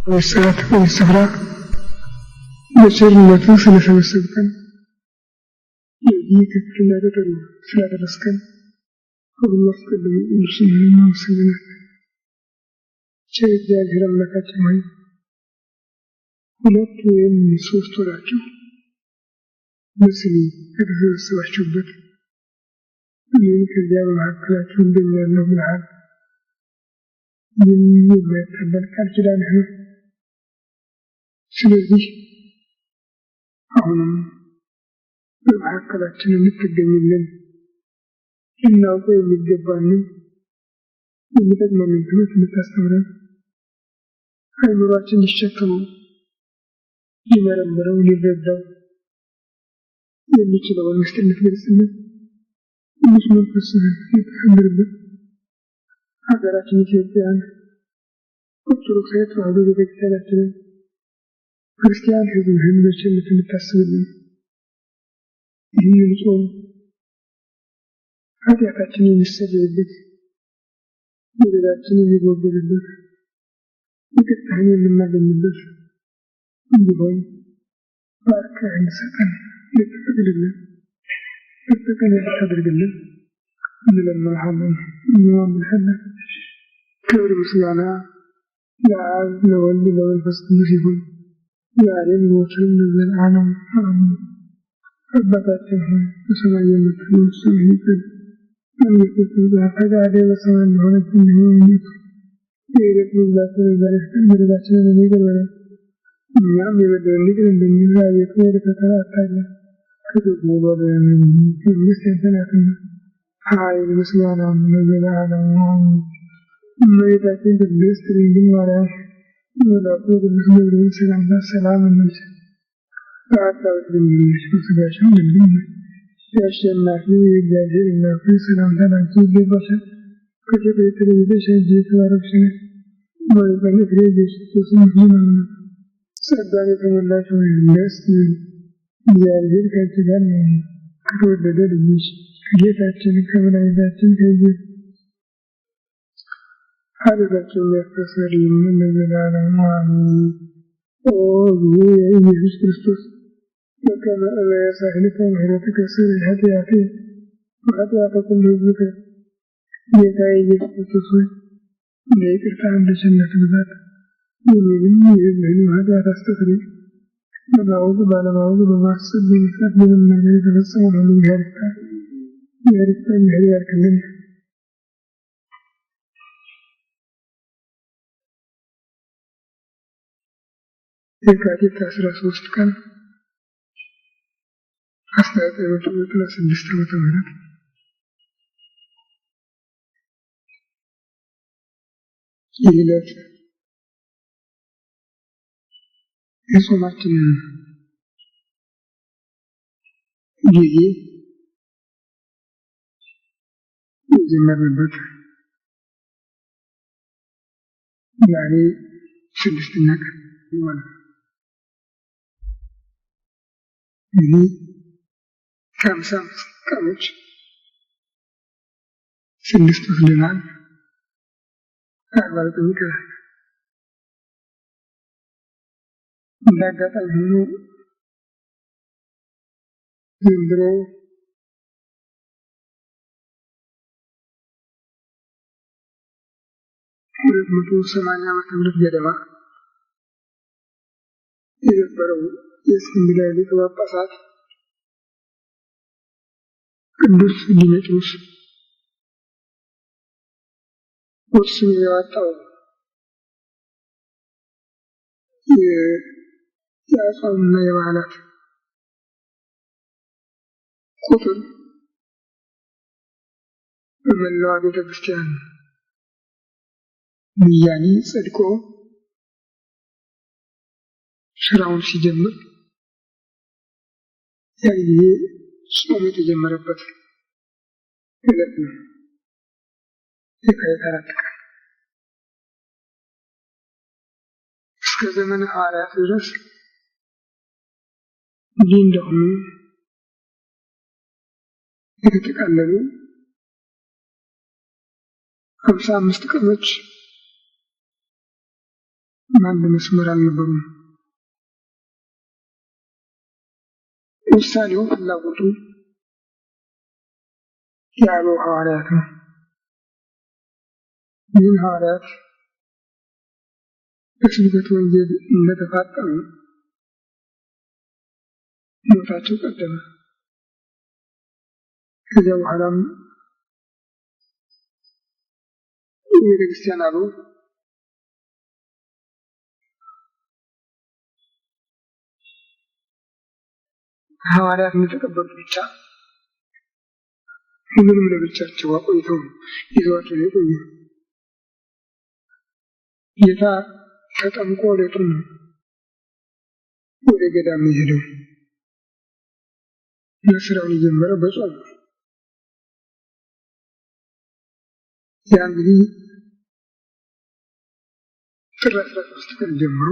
والساعة والسفرة بشر النفس ስለሰበሰብከን የዚህ ክፍል ያደረገ ስላደረስከን ሁሉ አስቀድሞ እርሱን እናመሰግናለን። ቸር እግዚአብሔር አምላካችን ሆይ ሁለት ወይም ሶስት ሆናችሁ በስሜ ከተሰበሰባችሁበት እኔም ከዚያ በመካከላችሁ እንደሚያለሁ ብለሃል። የማይታበል ቃል ኪዳንህ ነው። ስለዚህ አሁንም በመካከላችን እንድትገኝልን ልናውቀው የሚገባንን የሚጠቅመንን ትምህርት እንድታስተምረን አእምሯችን ሊሸከመው ሊመረምረው ሊረዳው የሚችለውን ምስጢር እንድትገልጽልን ትንሽ መንፈስህን ልታስተምርልን ሀገራችን ኢትዮጵያን ኦርቶዶክሳዊ ተዋሕዶ ቤተክርስቲያናችንን ክርስቲያን ሕዝብህን በቸርነት እንድታስብልን ይህንን ጾም ኃጢአታችን የሚሰረይበት በደላችን የሚወገድበት ይቅርታህን የምናገኝበት እንዲሆን ባርከህ እንድትሰጠን ልትፈቅድልን ልትፈቅድ እንድታደርግልን እንለምንሃለን እንለምንሃለን። ክብር ምስጋና ለአብ ለወልድ ለመንፈስ ቅዱስ ይሁን ዛሬም ዘወትርም ለዘለዓለሙ አሜን። አባታችን ሆይ በሰማይ የምትኖር ስምህ ይቀደስ፣ መንግሥትህ ትምጣ፣ ፈቃድህ በሰማይ እንደሆነች እንዲሁ በምድር የዕለት ምግባችንን ዛሬ ስጠን፣ በደላችንን ይቅር በለን እኛም የበደሉንን ይቅር እንደምንል፣ አቤቱ ወደ ፈተና አታግባን ከክፉ ሁሉ አድነን እንጂ መንግሥት ያንተ ናትና ኃይል ምስጋናም ለዘለዓለሙ አሜን። እመቤታችን ቅድስት ድንግል ማርያም መልአኩ ቅዱስ ገብርኤል ሰላምታ ሰላም እንልሽ። በአጣሁት ድንግልሽ በሥጋሽም ድንግል ነሽ። የአሸናፊ የእግዚአብሔር እናት ሆይ ሰላምታ ላንቺ ይገባሻል። ከሴቶች የተለይተሽ አንቺ የተባረክሽ ነሽ፣ በማኅፀንሽ ፍሬ ኢየሱስ ክርስቶስ ነው። ጸጋን የተሞላሽ ሆይ ደስ ይበልሽ፣ እግዚአብሔር ከአንቺ ጋር ነውና ከተወደደ ልጅሽ ከጌታችን ከመድኃኒታችን ከኢየሱስ ኃጢአታችንን የሚያስተሰርይልን ለዘላለሙ አሜን። ኦ ኢየሱስ ክርስቶስ በከመ እበየሳህልከ ምሕረትከ ስርይ ኃጢአትየ ወኃጢአተ ኩሉ ሕዝብከ። ጌታዬ ኢየሱስ ክርስቶስ ሆይ እንደ ይቅርታህ እንደ ቸርነትህ ብዛት የእኔንም የሕዝብህንም ኃጢአት አስተስርይ። በማወቅ ባለማወቅ በማሰብ በመስራት በመናገር የተፈጸመውን ሁሉ እግዚአብሔር ይፍታ፣ እግዚአብሔር ይባርክልን። የካቲት 13 ቀን 1996 ዓመተ ምህረት ይህ ዕለት የጾማችንን ጊዜ የጀመርንበት ዛሬ 6ኛ ቀን ይሆናል። ይህ ከ55 ቀኖች 6 ወስደናል። 49 ይቀራል። እንደ አጋጣሚ ሆኖ ዘንድሮ የ280 ዓመተ ምህረት ገደማ የነበረው የእስክንድርያ ሊቀ ጳጳሳት ቅዱስ ዲሜጥሮስ ወስኖ ያወጣው የአጽዋምና የበዓላት ቁጥር በመላዋ ቤተክርስቲያን ብያኔ ጸድቆ ስራውን ሲጀምር ያ ጊዜ ጾም የተጀመረበት ዕለት ነው። የካቲት 4 ቀን እስከ ዘመነ ሐዋርያት ድረስ እንዲህ እንደሆኑ የተጠቃለሉ 55 ቀኖች በአንድ መስመር አልነበሩም። ውሳኔው ፍላጎቱ የአበው ሐዋርያት ነው። ይህን ሐዋርያት በስብከተ ወንጌል እንደተፋጠኑ ሞታቸው ቀደመ። ከዚያ በኋላም የቤተክርስቲያን አበው ሐዋርያት እንደተቀበሉት ብቻ ሁሉንም ለብቻቸው አቆይተው ይዘዋቸው የቆዩ። ጌታ ተጠምቆ ዕለቱን ነው ወደ ገዳም የሄደው። ስራውን የጀመረው በጾም ነው። ያ እንግዲህ ጥር 13 ቀን ጀምሮ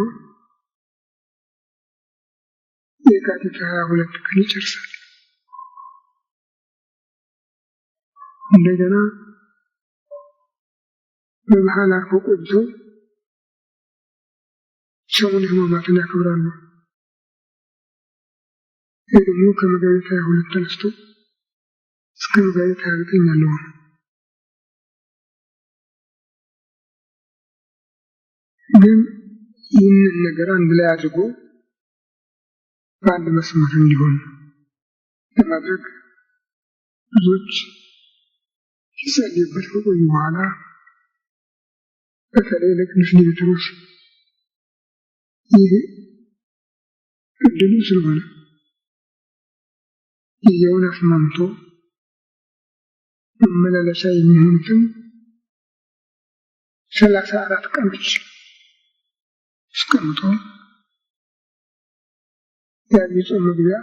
የካቲት 22 ቀን ይጨርሳል። እንደገና በመሃል አርፎ ቆይቶ ሰሙነ ሕማማትን ያከብራሉ። ይህ ደግሞ ከመጋቢት 22 ተነስቶ እስከ መጋቢት 29 ያለው ነው። ግን ይህንን ነገር አንድ ላይ አድርጎ በአንድ መስመር እንዲሆን ለማድረግ ብዙዎች ሲጸልዩበት ከቆዩ በኋላ በተለይ ለቅዱስ ዲሜጥሮስ ይህ እድሉ ስለሆነ ጊዜውን አስማምቶ መመላለሻ የሚሆኑትን 34 ቀኖች አስቀምጦ የዐቢይ ጾም መግቢያ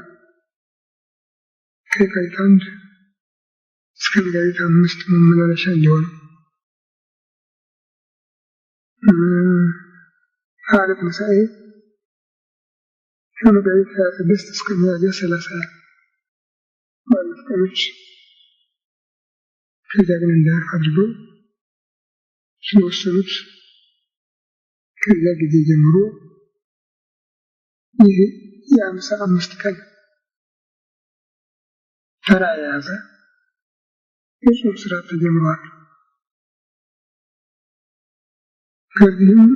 ከየካቲት 1 እስከ መጋቢት 5 መመላለሻ እንዲሆን፣ በዓለ ትንሣኤ ከመጋቢት 26 እስከ ሚያዝያ 30 ባሉት ቀኖች ከዚያ ግን እንዳያልፍ አድርገው ስለወሰኑት ከዚያ ጊዜ ጀምሮ ይህ የ55 ቀን ተራ የያዘ የጾም ስርዓት ተጀምሯል። ከዚህም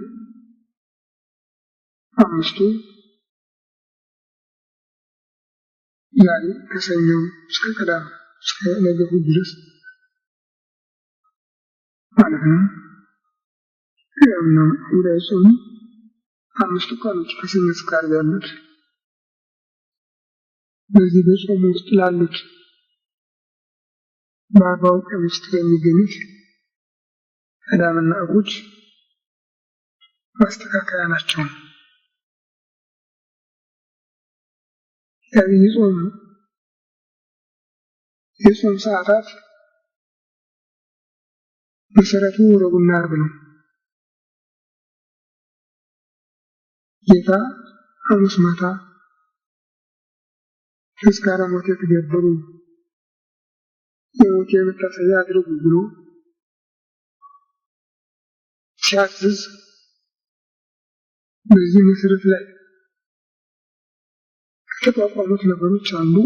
5ቱ ዛሬ ከሰኞ እስከ ቅዳሜ እስከ ነገ እሑድ ድረስ ማለት ነው። ያምነው እንዳይጾሙ 5ቱ ቀኖች ከሰኞ እስከ ዓርብ ያሉት በዚህ በጾም ውስጥ ላሉት በ40 ቀን ውስጥ የሚገኙት ቅዳሜና እሑድ ማስተካከያ ናቸው። የዐቢይ ጾም የጾም ሰዓታት መሰረቱ ረቡዕና ዓርብ ነው። ጌታ ሐሙስ ማታ ተስካረ ሞቴ ትገብሩ የሞቴ መታሰቢያ አድርጉ ብሎ ሲያዝዝ በዚህ መሰረት ላይ ከተቋቋሙት ነገሮች አንዱ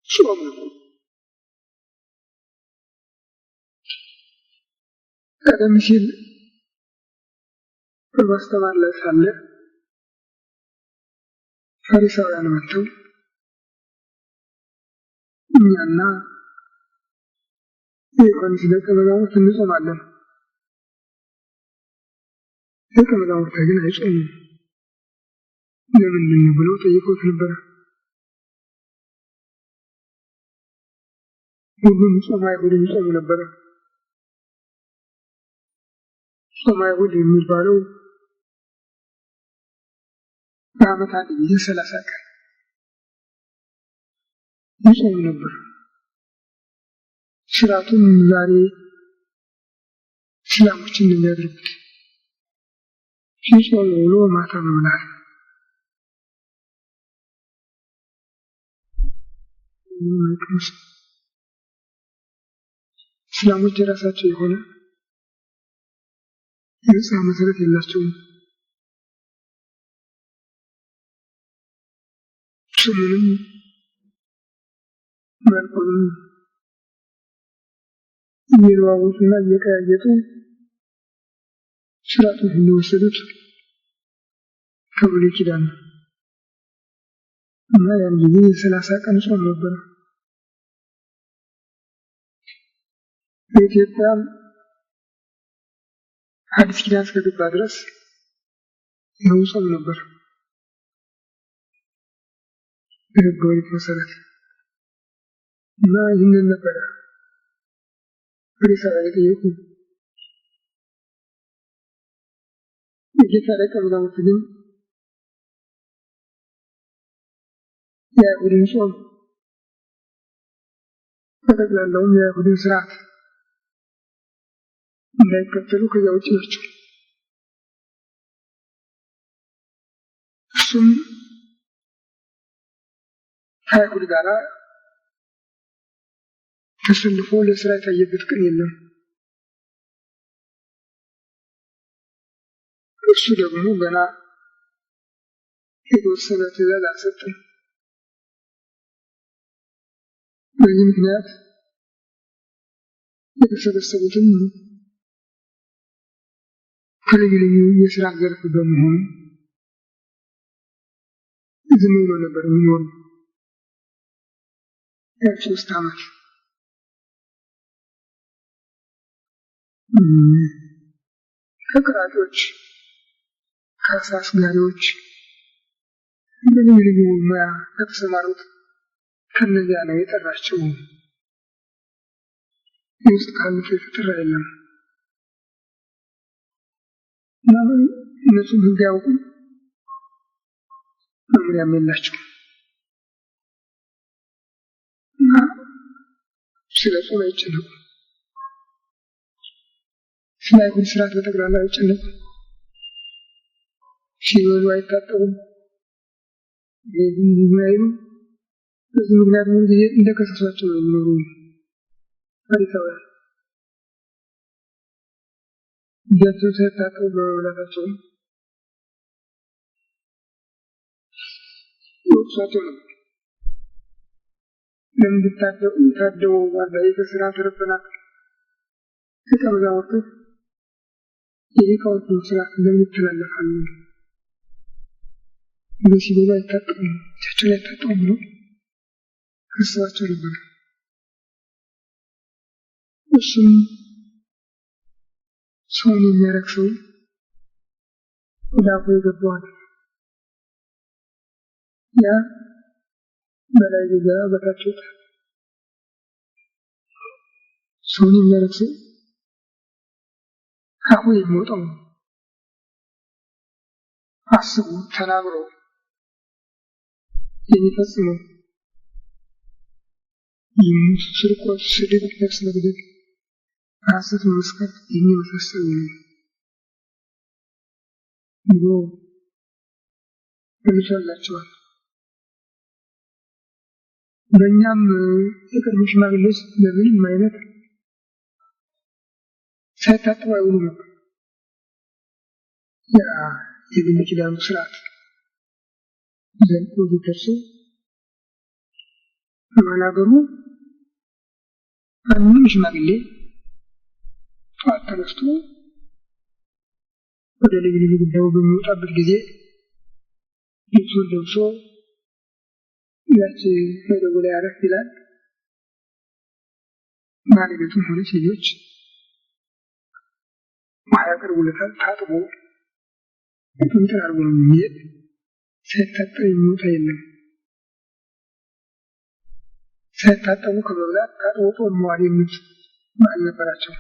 ጾም ነው። ቀደም ሲል በማስተማር ላይ ሳለ ፈሪሳውያን መጥተው እኛና የዮሐንስ ደቀ መዛሙርት እንጾማለን፣ ደቀ መዛሙርት ግን አይጾሙም፣ ለምንድን ነው ብለው ጠይቀውት ነበር። ሁሉም ጾመ አይሁድ ይጾሙ ነበር። ጾመ አይሁድ የሚባለው በዓመት አንድ ጊዜ 30 ቀን ይጾሙ ነበር። ስርዓቱም ዛሬ እስላሞች እንደሚያደርጉት ሲጾሙ ውሎ ማታ መብላት፣ እስላሞች የራሳቸው የሆነ የንጽሐ መሰረት የላቸውም። ስሙንም መልኩንም እየለዋወጡና እየቀያየጡ ስርዓቱን ሁሉ ወሰዱት ከብሉይ ኪዳን ነው እና ያን ጊዜ የ30 ቀን ጾም ነበር። በኢትዮጵያ አዲስ ኪዳን እስከገባ ድረስ ይኸው ጾም ነበር በሕገ ኦሪት መሰረት እና ይህንን ነበረ ፈሪሳውያን የጠየቁ። የጌታ ደቀ መዛሙርት ግን የአይሁድን ጾም በጠቅላላውም የአይሁድን ስርዓት እንዳይከተሉ ከዚያ ውጭ ናቸው። እሱም ከአይሁድ ጋር ተሰልፎ ለስራ የታየበት ቀን የለም። እሱ ደግሞ ገና የተወሰነ ትእዛዝ አልሰጠም። በዚህ ምክንያት የተሰበሰቡትም ከልዩ ልዩ የስራ ዘርፍ በመሆኑ ዝም ብሎ ነበር የሚኖሩ። 3 ዓመት ከቀራጮች ከአሳ አስጋሪዎች በልዩ ልዩ ሙያ ከተሰማሩት ከነዚያ ነው የጠራቸው። ውስጥ ካሉት የተጠራ የለም። እና እነሱም ሕግ አያውቁም፣ መምሪያም የላቸው እና ስለ ጾም አይጨነቁም። ስለ አይሁድ ስርዓት በጠቅላላ አይጨነቁም። ሲበሉ አይታጠቡም፣ አይሉም። በዚህ ምክንያት ምን ጊዜ እንደከሰሷቸው ነው የሚኖሩ ፈሪሳውያን። እጃቸው ሳይታጠቡ በመብላታቸው ይወቅሷቸው ነበር። ለምን ብታደቡ ባዳይ ከስራ ተረፈናል። ደቀ መዛሙርቱ የሊቃውንቱን ስርዓት ለምን ይተላለፋሉ? ሲበሉ አይታጠቡም፣ እጃቸውን አይታጠቡም ብሎ ከሰዋቸው ነበር። እሱም ሰውን የሚያረክሰው ወደ አፉ የገባዋል። ያ በላይ ሊገባ በታች ይወጣል። ሰውን የሚያረክሰው አፉ የሚወጣው ነው። አስቡ፣ ተናግሮ የሚፈጽመው ይሙት፣ ስርቆት፣ ስድብ፣ ነፍስ መግደል፣ ሐሰት መመስከር የሚመሳሰሉ ነው ብሎ መልሶላቸዋል። በእኛም የቀድሞ ሽማግሌዎች በምንም አይነት ሳይታጠቡ አይውሉም ነበር። ያ የብሉይ ኪዳኑ ስርዓት ዘልቆ ቢደርሱ በማናገሩ ማንም ሽማግሌ ጠዋት ተነስቶ ወደ ልዩ ልዩ ጉዳዩ በሚወጣበት ጊዜ ልብሱን ለብሶ ያቺ መደቡ ላይ አረፍ ይላል። ባለቤቱም ሆነች ልጆች ውሃ ያቀርቡለታል። ታጥቦ እንትን አድርጎ ነው የሚሄድ። ሳይታጠብ የሚወጣ የለም። ሳይታጠቡ ከመብላት ታጥቦ ጦም መዋል የሚል ባህል ነበራቸው።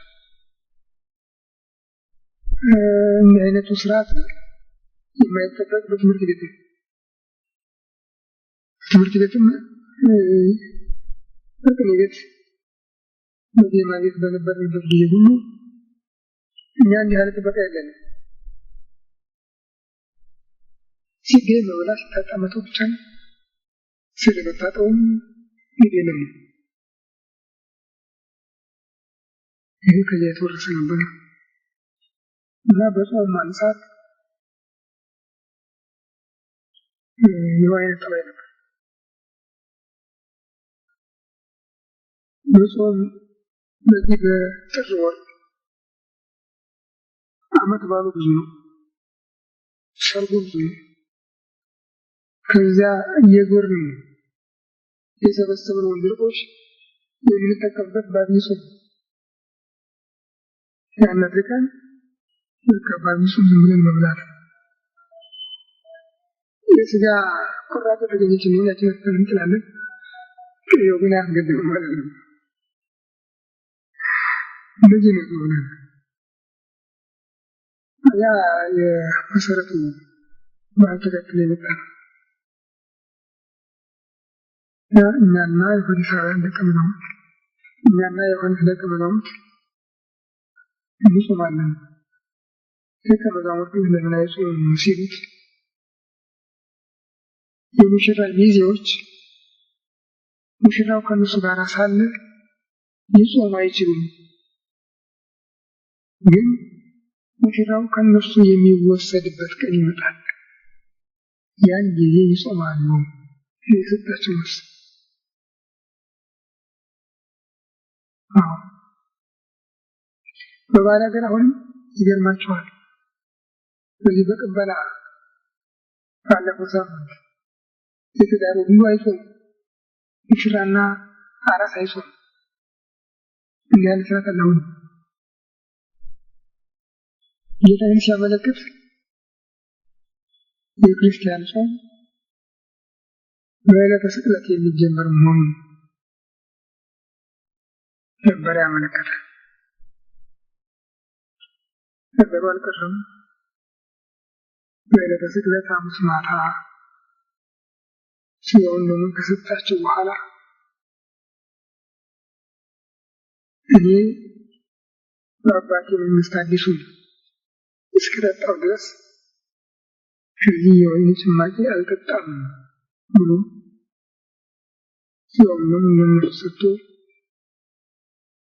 እንዲህ አይነቱ ስርዓት የማይጠበቅ በትምህርት ቤት ነው። ትምህርት ቤትም በቅኔ ቤት በዜማ ቤት በነበርንበት ጊዜ ሁሉ እኛ እንዲህ አይነት ጥበቃ የለንም። ሲገኝ መብላት ሲታጣመተው ብቻ ነው። ስለመታጠቡም የለም። ይህ ከዚያ የተወረሰ ነበር። እና በጾም ማንሳት የዋይነት ጠባይ ነበር። በጾም በዚህ በጥር ወር ዓመት ባሉ ብዙ ነው፣ ሰርጉ ብዙ ነው። ከዚያ እየዞርን የሰበሰብነውን ድርቆሽ የምንጠቀምበት በአብይ ጾም ያን አድርገን በአብይ ጾም ዝም ብለን መብላት የስጋ ቁራጭ ተገኘች ነው ያችን እንጥላለን። ቅቤው ግን አያስገድም ማለት ነው። እንደዚህ ነው ሆነ። ያ የመሰረቱ ባህል ተከትሎ የመጣ ነው። እኛና የፈሪሳውያን ደቀ መዛሙርት እኛና የዮሐንስ ደቀ መዛሙርት እንጾማለን። ደቀ መዛሙርቱ ለምን አይጾሙም ሲሉት የሙሽራ ሚዜዎች ሙሽራው ከእነሱ ጋር ሳለ ሊጾሙ አይችሉም፣ ግን ሙሽራው ከእነሱ የሚወሰድበት ቀን ይመጣል፣ ያን ጊዜ ይጾማሉ። የሰጣቸው መልስ በባል ሀገር አሁንም ይገርማቸዋል። በዚህ በቅበላ ባለፈው ሳምንት የተዳሩ ሁሉ አይጾም፣ ሙሽራና አራስ አይጾም። እንዲህ ያለ ስርዓት አለ። አሁን ጌታን ሲያመለክት የክርስቲያን ጾም በዕለተ ስቅለት የሚጀመር መሆኑን ነበር ያመለከታል። ነገሩ አልቀረም። በዕለተ ስቅለት ሐሙስ ማታ ስጋውን ደሙን ከሰጣቸው በኋላ እኔ በአባቴ መንግሥት አዲሱን እስክጠጣው ድረስ ከዚህ የወይን ጭማቂ አልጠጣም ብሎ ስጋውን ደሙን ለእነርሱ ሰጥቶ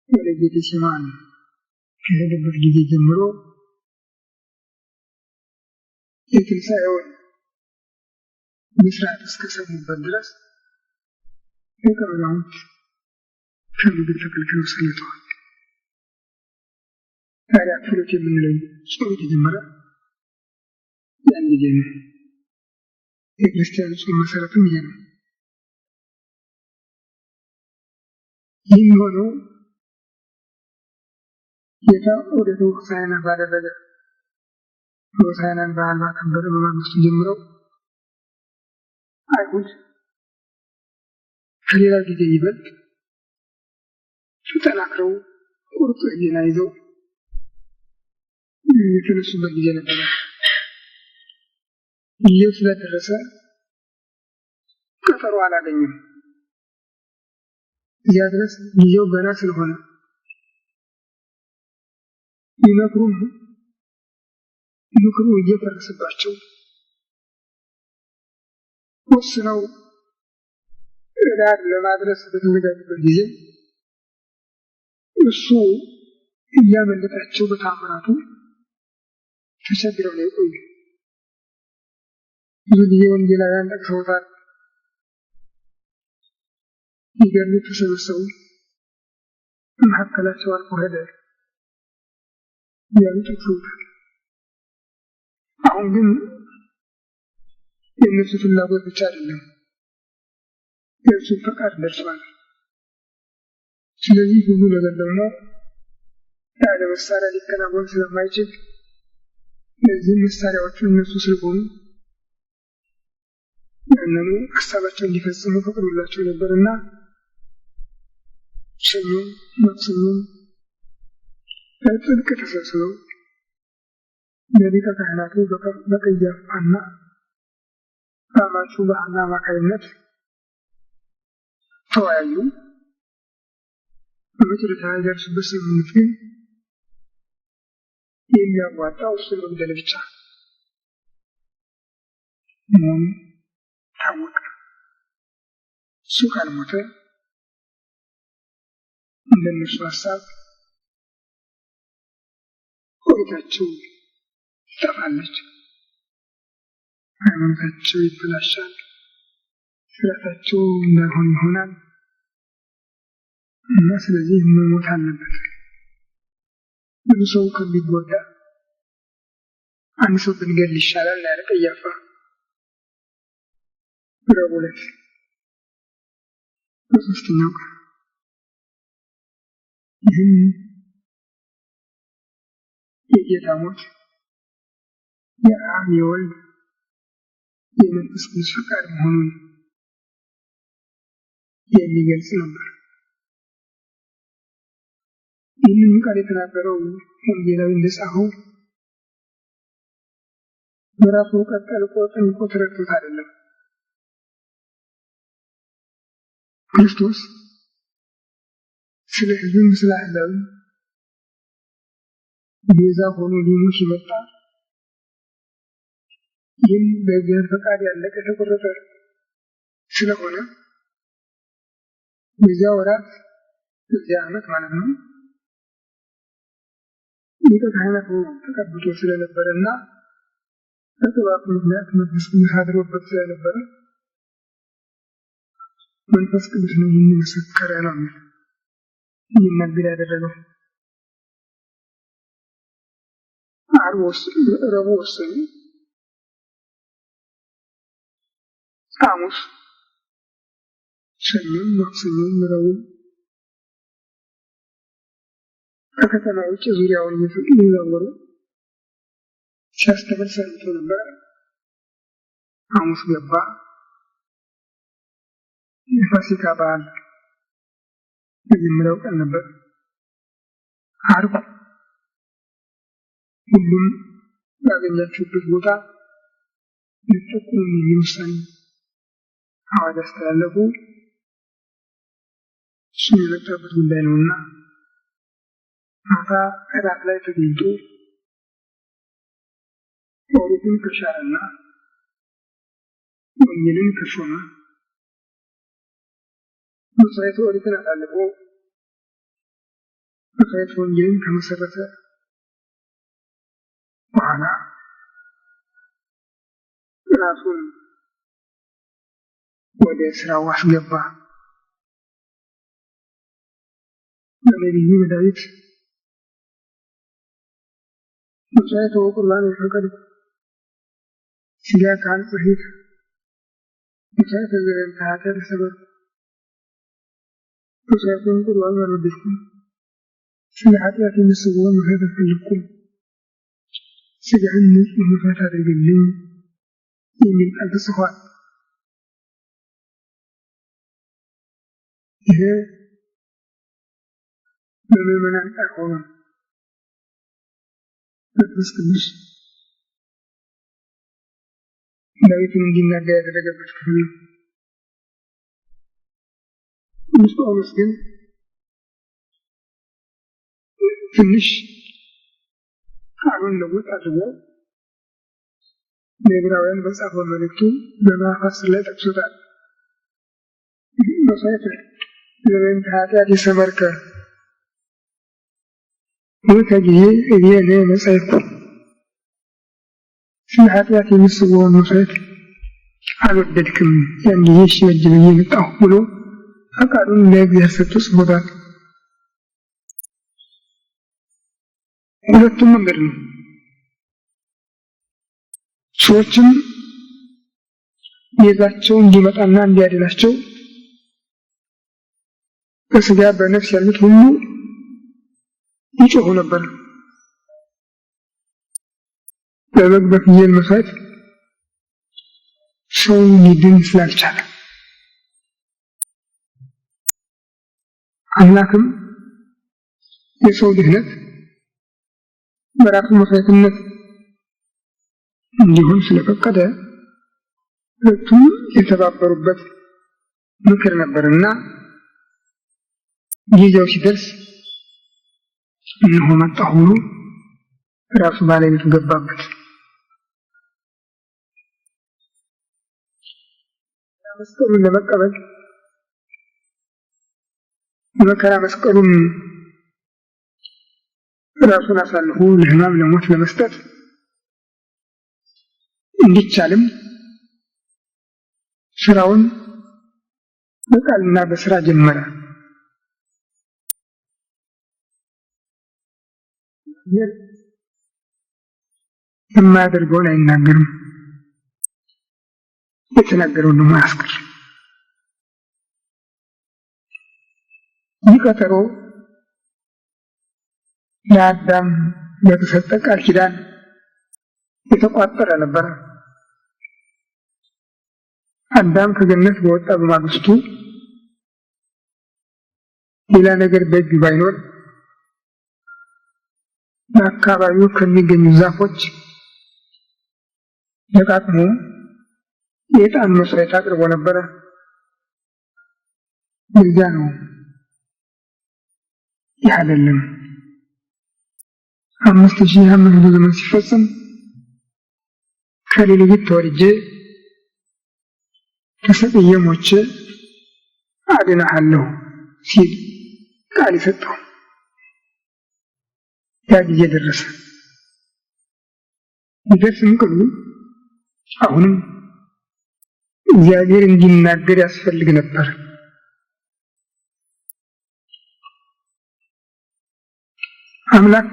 ወደ ጌቴሴማኒ ከሄደበት ጊዜ ጀምሮ የትንሣኤውን ምስራቅ እስከሰሙበት ድረስ ደቀ መዛሙርት ከምግብ ተከልክለው ሰንብተዋል። ታዲያ ጸሎት የምንለው ጾም የተጀመረ ያን ጊዜ ነው። የክርስቲያን ጾም መሰረትም ይሄ ነው። ይህ የሆነው ጌታ ወደ ሆሳዕና ባደረገ ሆሳዕናን በዓል ባከበረ በማግስቱ ጀምረው አይሁድ ከሌላ ጊዜ ይበልጥ ተጠናክረው ቁርጥ ሕሊና ይዘው የተነሱበት ጊዜ ነበረ። ጊዜው ስለደረሰ ቀጠሮ አላገኙም። እዚያ ድረስ ጊዜው ገና ስለሆነ ይመክሩም ምክሩ እየፈረሰባቸው ወስነው ዳር ለማድረስ በተዘጋጁበት ጊዜ እሱ እያመለጣቸው በታምራቱ ተቸግረው ነው የቆዩ። ብዙ ጊዜ ወንጌላውያን ጠቅሰውታል። ይገርም ተሰበሰቡ፣ መካከላቸው አልፎ ሄደ ያሉ ጠቅሰውታል። አሁን ግን የእነሱ ፍላጎት ብቻ አይደለም፣ የእርሱ ፈቃድ ደርሷል። ስለዚህ ሁሉ ነገር ደግሞ ያለ መሳሪያ ሊከናወን ስለማይችል እነዚህ መሳሪያዎቹ እነሱ ስለሆኑ ያንኑ ሀሳባቸውን እንዲፈጽሙ ፈቅዶላቸው ነበርና ሰኞ ማክሰኞ በጥልቅ ተሰብስበው በሊቀ ካህናቱ በቀያፋና በአማቹ በሐና አማካይነት ተወያዩ። በመጨረሻ የደረሱበት ስምምነት ግን የሚያዋጣው እሱን መግደል ብቻ መሆኑ ታወቀ። እሱ ካልሞተ እንደነሱ ሀሳብ ቆይታቸው ትጠፋለች። ሃይማኖታቸው ይበላሻል። ስራታቸው እንዳይሆን ይሆናል እና ስለዚህ መሞት አለበት። ብዙ ሰው ከሚጎዳ አንድ ሰው ብንገል ይሻላል ያለ ቀያፋ ረቡዕ ዕለት በሦስተኛው ቀን ይህም የጌታ ሞት የአብ የወልድ የመንፈስ ቅዱስ ፈቃድ መሆኑን የሚገልጽ ነበር። ይህንን ቃል የተናገረው ወንጌላዊ እንደጻፈው በራሱ እውቀት ጠልቆ ጠንቆ ተረድቶት አይደለም። ክርስቶስ ስለ ሕዝብም ስለ አሕዛብም ቤዛ ሆኖ ሊሞት ሲመጣ ይህም በእግዚአብሔር ፈቃድ ያለቀ የተቆረጠ ስለሆነ በዚያ ወራት በዚያ ዓመት ማለት ነው ሊቀ ካህናት ሆኖ ተቀብቶ ስለነበረና በቅባቱ ምክንያት መንፈስ ቅዱስ አድሮበት ስለነበረ መንፈስ ቅዱስ ነው ይህን መሰከረ ነው የሚናገር ያደረገው። ረቡዕ ወሰኑ፣ ሐሙስ፣ ሰኞ፣ ማክሰኞ፣ ረቡዕ ከከተማ ውጭ ዙሪያውን እየዞሩ ሲያስተምር ሰንብቶ ነበር። ሐሙስ ገባ። የፋሲካ በዓል የመጀመሪያው ቀን ነበር። ዓርብ ሁሉም ያገኛችሁበት ቦታ ልትጠቁሙ የሚል ውሳኔ አዋጅ አስተላለፉ። እሱ የመጣበት ጉዳይ ነውና ማታ እራት ላይ ተገኝቶ ኦሪትን ከሻረና ወንጌልን ከሾመ መሥዋዕተ ኦሪትን አሳልፎ መሥዋዕተ ወንጌልን ከመሰረተ በኋላ ራሱን ወደ ስራው አስገባ። ነቢዩ ዳዊት መሥዋዕተ ወቁርባን የፈቀድኩ ሥጋ ከአንጽሕት መሥዋዕተ ዘበንተ ኃጢአት ሰበርኩ መሥዋዕተ ቁርባን አልወደድኩም ስለ ኃጢአት የሚሰዋውን መሥዋዕት አልፈለግኩም ሥጋህን ንጹሕ መሥዋዕት አድርግልኝ የሚል ቃል ተጽፏል። ይሄ በምዕመናን ቃል ሆኖ መንፈስ ቅዱስ ዳዊትን እንዲናገር ያደረገበት ክፍል ነው። ቅዱስ ጳውሎስ ግን ትንሽ ቃሉን ለውጥ አድርጎ ለዕብራውያን በጻፈው መልእክቱ በምዕራፍ 10 ላይ ጠቅሶታል። መሥዋዕተ ዘበንተ ኃጢአት የሰመርከ ሞተ ጊዜ እኔ መጻሕፍት ስለ ኃጢአት የሚሰዋውን መሥዋዕት አልወደድክም ያን ጊዜ እሺ በጅ ብዬ መጣሁ ብሎ ፈቃዱን ለእግዚአብሔር ሰጥቶ ጽፎታል። ሁለቱም መንገድ ነው። ሰዎችም ቤዛቸው እንዲመጣና እንዲያድናቸው በሥጋ በነፍስ ያሉት ሁሉ ይጮሁ ነበር። በበግ በፍየል መሥዋዕት ሰው ሊድን ስላልቻለ አምላክም የሰው ድህነት በራሱ መሥዋዕትነት እንዲሆን ስለፈቀደ ሁለቱም የተባበሩበት ምክር ነበርና ጊዜው ሲደርስ እነሆ መጣሁ ብሎ ራሱ ባለቤቱ ገባበት። መስቀሉን ለመቀበል መከራ መስቀሉን ራሱን አሳልፎ ለሕማም ለሞት ለመስጠት እንዲቻልም ስራውን በቃልና በስራ ጀመረ። የማያደርገውን አይናገርም፣ የተናገረውን ደግሞ አያስቀርም። ይህ ቀጠሮ ለአዳም በተሰጠ ቃል ኪዳን የተቋጠረ ነበረ። አዳም ከገነት በወጣ በማግስቱ ሌላ ነገር በእጁ ባይኖር በአካባቢው ከሚገኙ ዛፎች ለቃቅሞ የዕጣን መስዋዕት አቅርቦ ነበረ። ለዚያ ነው ይህ አይደለም 5500 ዘመን ሲፈጽም ከሌሊት ተወልጄ ተሰቅዬ ሞቼ አድንሃለሁ ሲል ቃል የሰጠው። ያ ጊዜ ደረሰ። ቢደርስም ቅሉ አሁንም እግዚአብሔር እንዲናገር ያስፈልግ ነበር። አምላክ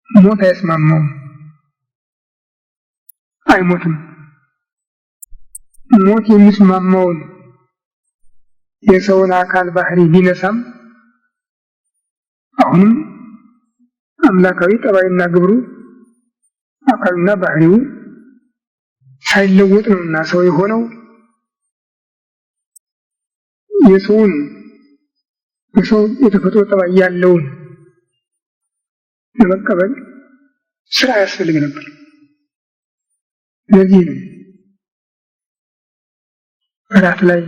ሞት አይስማማውም፣ አይሞትም። ሞት የሚስማማውን የሰውን አካል ባህሪ ቢነሳም አሁንም አምላካዊ ጠባይና ግብሩ አካሉና ባህሪው ሳይለወጥ ነውና ሰው የሆነው የሰውን የሰው የተፈጥሮ ጠባይ ያለውን ለመቀበል ስራ ያስፈልግ ነበር። ለዚህ ነው እራት ላይ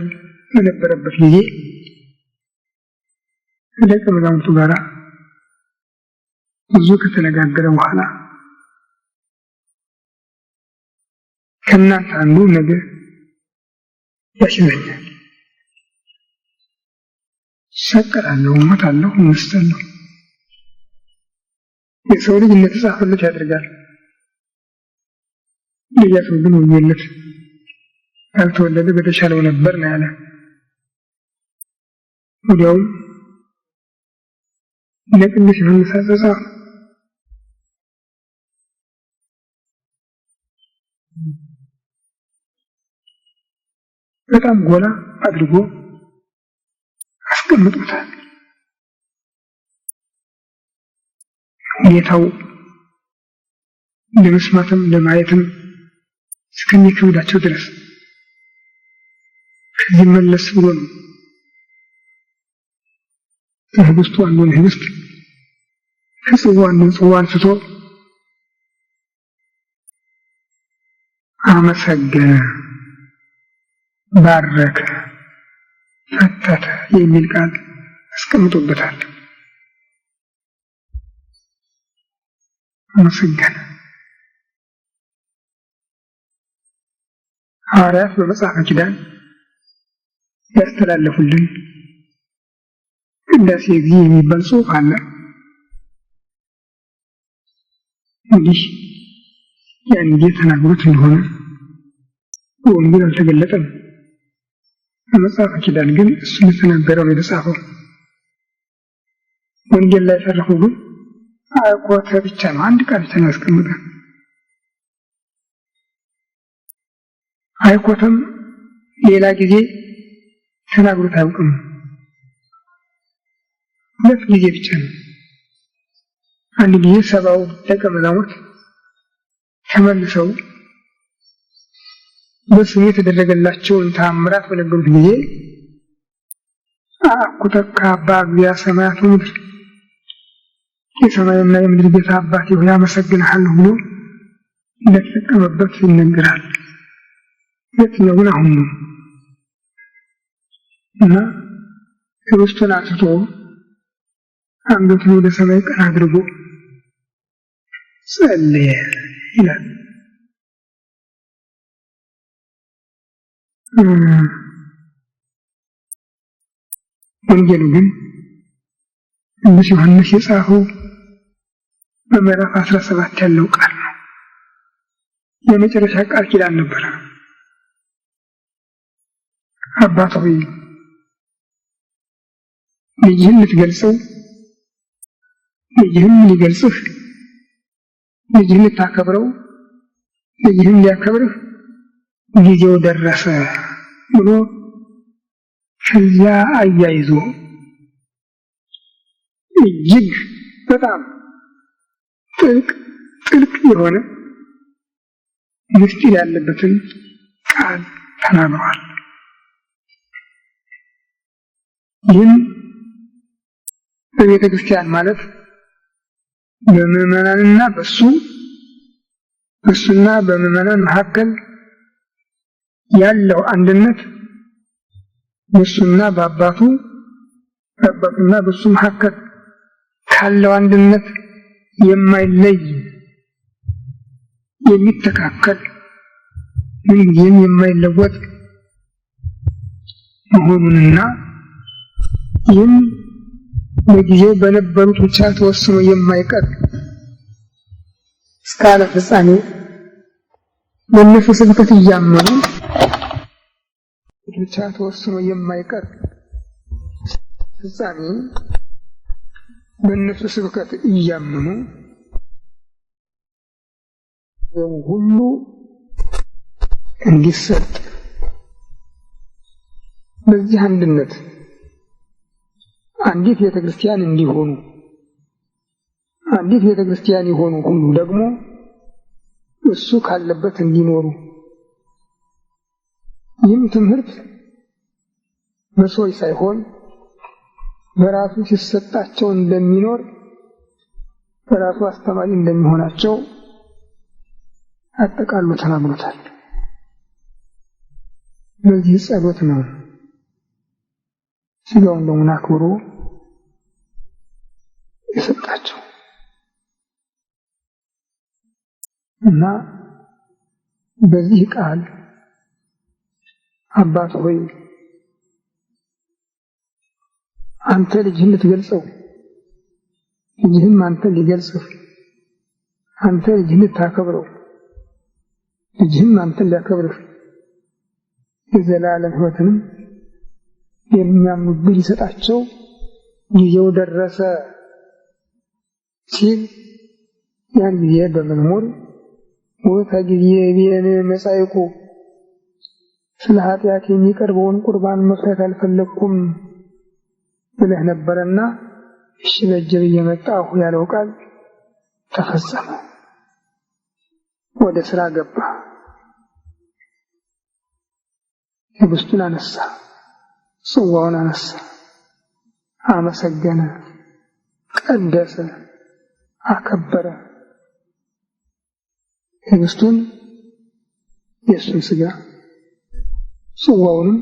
በነበረበት ጊዜ ከደቀ መዛሙርቱ ጋር ብዙ ከተነጋገረ በኋላ ከእናንተ አንዱ ነገ ያስይዘኛል፣ እሰቀላለሁ፣ እሞታለሁ፣ እነሳለሁ። የሰው ልጅ እንደተጻፈለት ያደርጋል። ልጃቸው ግን ወዮለት ካልተወለደ በተሻለው ነበር ነው ያለ። ወዲያውም ለቅዱስ ዮሐንስ አጻጻፍ በጣም ጎላ አድርጎ አስቀምጦታል። ሁኔታው ለመስማትም ለማየትም እስከሚከብዳቸው ድረስ ከዚህ መለስ ብሎ ነው ከህብስቱ አንዱን ህብስት ከጽዋው አንዱን ጽዋ አንስቶ አመሰገነ፣ ባረከ፣ ፈተተ የሚል ቃል አስቀምጦበታል። አመሰገነ። ሐዋርያት በመጽሐፈ ኪዳን ያስተላለፉልን ቅዳሴ ጊዜ የሚባል ጽሑፍ አለ። እንዲህ ያን ጊዜ ተናግሮት እንደሆነ ወንጌል አልተገለጠም። በመጽሐፈ ኪዳን ግን እሱ የተናገረው ነው የተጻፈው። ወንጌል ላይ ተረፈው ግን አይኮተ ብቻ ነው፣ አንድ ቃል ብቻ ነው ያስቀምጠው። አይኮተም ሌላ ጊዜ ተናግሮት አያውቅም። ሁለት ጊዜ ብቻ ነው። አንድ ጊዜ 70 ደቀ መዛሙርት ተመልሰው በስሙ የተደረገላቸውን ተአምራት በነገሩት ጊዜ አኩተካ በአብያ ሰማያት ወምድር የሰማይና የምድር ጌታ አባቴ ሆይ አመሰግንሃለሁ ብሎ እንደተጠቀመበት ይነገራል። ሁለተኛው ግን አሁን ነው እና ህብስቱን አንስቶ አንገቱን ወደ ሰማይ ቀና አድርጎ ጸለየ ይላል። ወንጌሉ ግን ቅዱስ ዮሐንስ የጻፈው በምዕራፍ 17 ያለው ቃል ነው። የመጨረሻ ቃል ኪዳን ነበር። አባት ሆይ ልጅህን ልትገልጸው፣ ልጅህን ሊገልጽህ፣ ልጅህን ልታከብረው፣ ልጅህን ሊያከብርህ ጊዜው ደረሰ ብሎ ከዚያ አያይዞ እጅግ በጣም ጥልቅ የሆነ ምስጢር ያለበትን ቃል ተናግሯል። ይህም በቤተ ክርስቲያን ማለት በምዕመናንና በሱና በምዕመናን መካከል ያለው አንድነት በሱና በአባቱና በሱ መካከል ካለው አንድነት የማይለይ የሚተካከል ምንጊዜም የማይለወጥ መሆኑንና ይህም በጊዜው በነበሩት ብቻ ተወስኖ የማይቀር እስከ ዓለም ፍጻሜ በእነሱ ስብከት እያመኑ ብቻ ተወስኖ የማይቀር ፍጻሜ በእነሱ ስብከት እያመኑ ሁሉ እንዲሰጥ በዚህ አንድነት አንዲት ቤተክርስቲያን እንዲሆኑ አንዲት ቤተክርስቲያን የሆኑ ሁሉ ደግሞ እሱ ካለበት እንዲኖሩ ይህም ትምህርት በሰዎች ሳይሆን በራሱ ሲሰጣቸው እንደሚኖር በራሱ አስተማሪ እንደሚሆናቸው አጠቃሎ ተናግሮታል። በዚህ ጸሎት ነው ስጋውን ደሙን አክብሮ የሰጣቸው እና በዚህ ቃል አባት ሆይ አንተ ልጅህን ልትገልጸው፣ ልጅህም አንተ ሊገልጽህ፣ አንተ ልጅህን ልታከብረው፣ ልጅህም አንተን ሊያከብርህ የዘላለም ሕይወትንም የሚያምኑብህ ሊሰጣቸው ጊዜው ደረሰ ሲል ያን ጊዜ በመዝሙር ወተጊዜ ቤነ መጻይቁ ስለ ኃጢአት የሚቀርበውን ቁርባን መስዋዕት አልፈለኩም ብለህ ነበረና እሺ በእጄ ብዬ መጣሁ ያለው ቃል ተፈጸመ። ወደ ስራ ገባ። ህብስቱን አነሳ፣ ጽዋውን አነሳ፣ አመሰገነ፣ ቀደሰ፣ አከበረ። ህብስቱን የእሱን ስጋ ጽዋውንም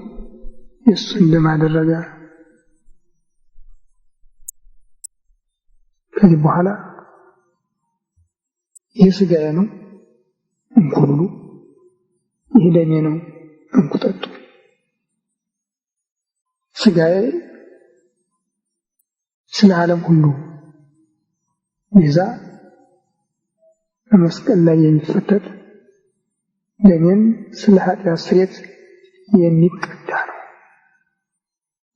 የእሱን ደም አደረገ። ከዚህ በኋላ ይህ ስጋዬ ነው እንኩ ብሉ፣ ይህ ደሜ ነው እንኩ ጠጡ። ስጋዬ ስለ ዓለም ሁሉ ቤዛ በመስቀል ላይ የሚፈተት፣ ደሜን ስለ ኃጢአት ስርየት የሚቀዳ ነው።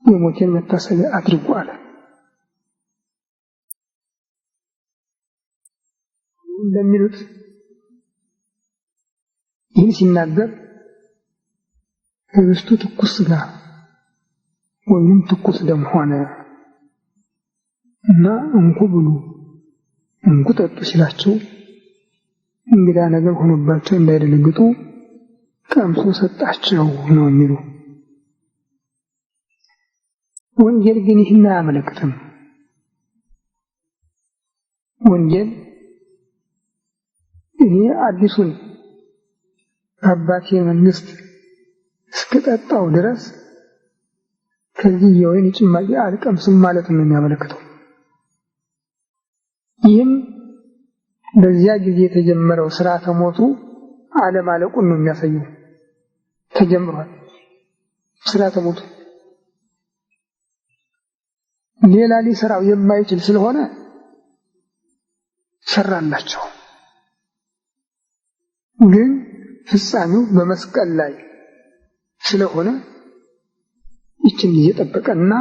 የሞቴን መታሰቢያ አድርጉ አለ። እንደሚሉት ይህን ሲናገር ህብስቱ ትኩስ ስጋ ወይም ትኩስ ደም ሆነ እና እንኩ ብሉ እንኩ ጠጡ ሲላቸው እንግዳ ነገር ሆኖባቸው እንዳይደነግጡ ቀምሶ ሰጣቸው ነው የሚሉ። ወንጌል ግን ይህን አያመለክትም። ወንጌል እኔ አዲሱን አባቴ መንግስት እስክጠጣው ድረስ ከዚህ የወይን ጭማቂ አልቀምስም ማለት ነው የሚያመለክተው። ይህም በዚያ ጊዜ የተጀመረው ስርዓተ ሞቱ አለማለቁን ነው የሚያሳየው። ተጀምሯል ስርዓተ ሞቱ። ሌላ ሊሰራው የማይችል ስለሆነ ሰራላቸው። ግን ፍጻሜው በመስቀል ላይ ስለሆነ ይችን ጊዜ ጠበቀና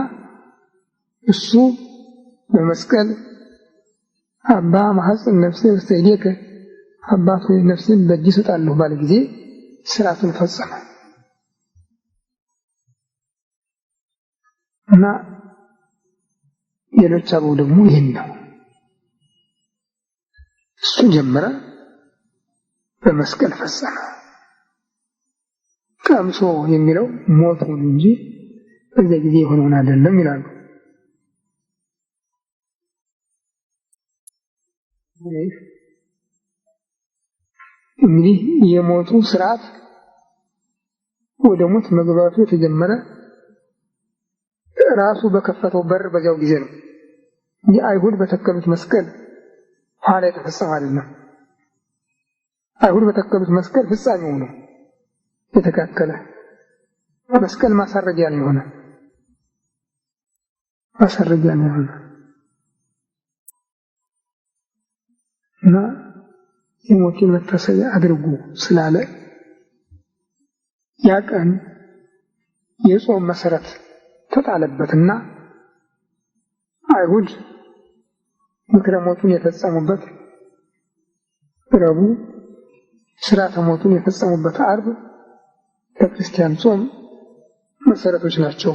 እሱ በመስቀል አባ ማሐፀን ነፍሴ ውስተ እዴከ አባት ሆይ ነፍሴን በእጅ እሰጣለሁ ባለ ጊዜ ስርዓቱን ፈጸመ እና ሌሎች አበው ደግሞ ይህን ነው እሱ ጀመረ በመስቀል ፈጸመ። ቀምሶ የሚለው ሞቱን እንጂ በዚያ ጊዜ የሆነውን አይደለም ይላሉ። እንግዲህ የሞቱ ስርዓት ወደ ሞት መግባቱ የተጀመረ ራሱ በከፈተው በር በዚያው ጊዜ ነው። የአይሁድ በተከሉት መስቀል ኋላ የተፈጸመ አይደለም። አይሁድ በተከሉት መስቀል ፍጻሜው ነው የተካከለ። መስቀል ማሳረጊያ ነው የሆነ እና የሞቱን መታሰቢያ አድርጉ ስላለ ያ ቀን የጾም መሰረት ተጣለበትና አይሁድ ምክረ ሞቱን የፈጸሙበት ረቡዕ፣ ስርዓተ ሞቱን የፈጸሙበት ዓርብ ለክርስቲያን ጾም መሰረቶች ናቸው።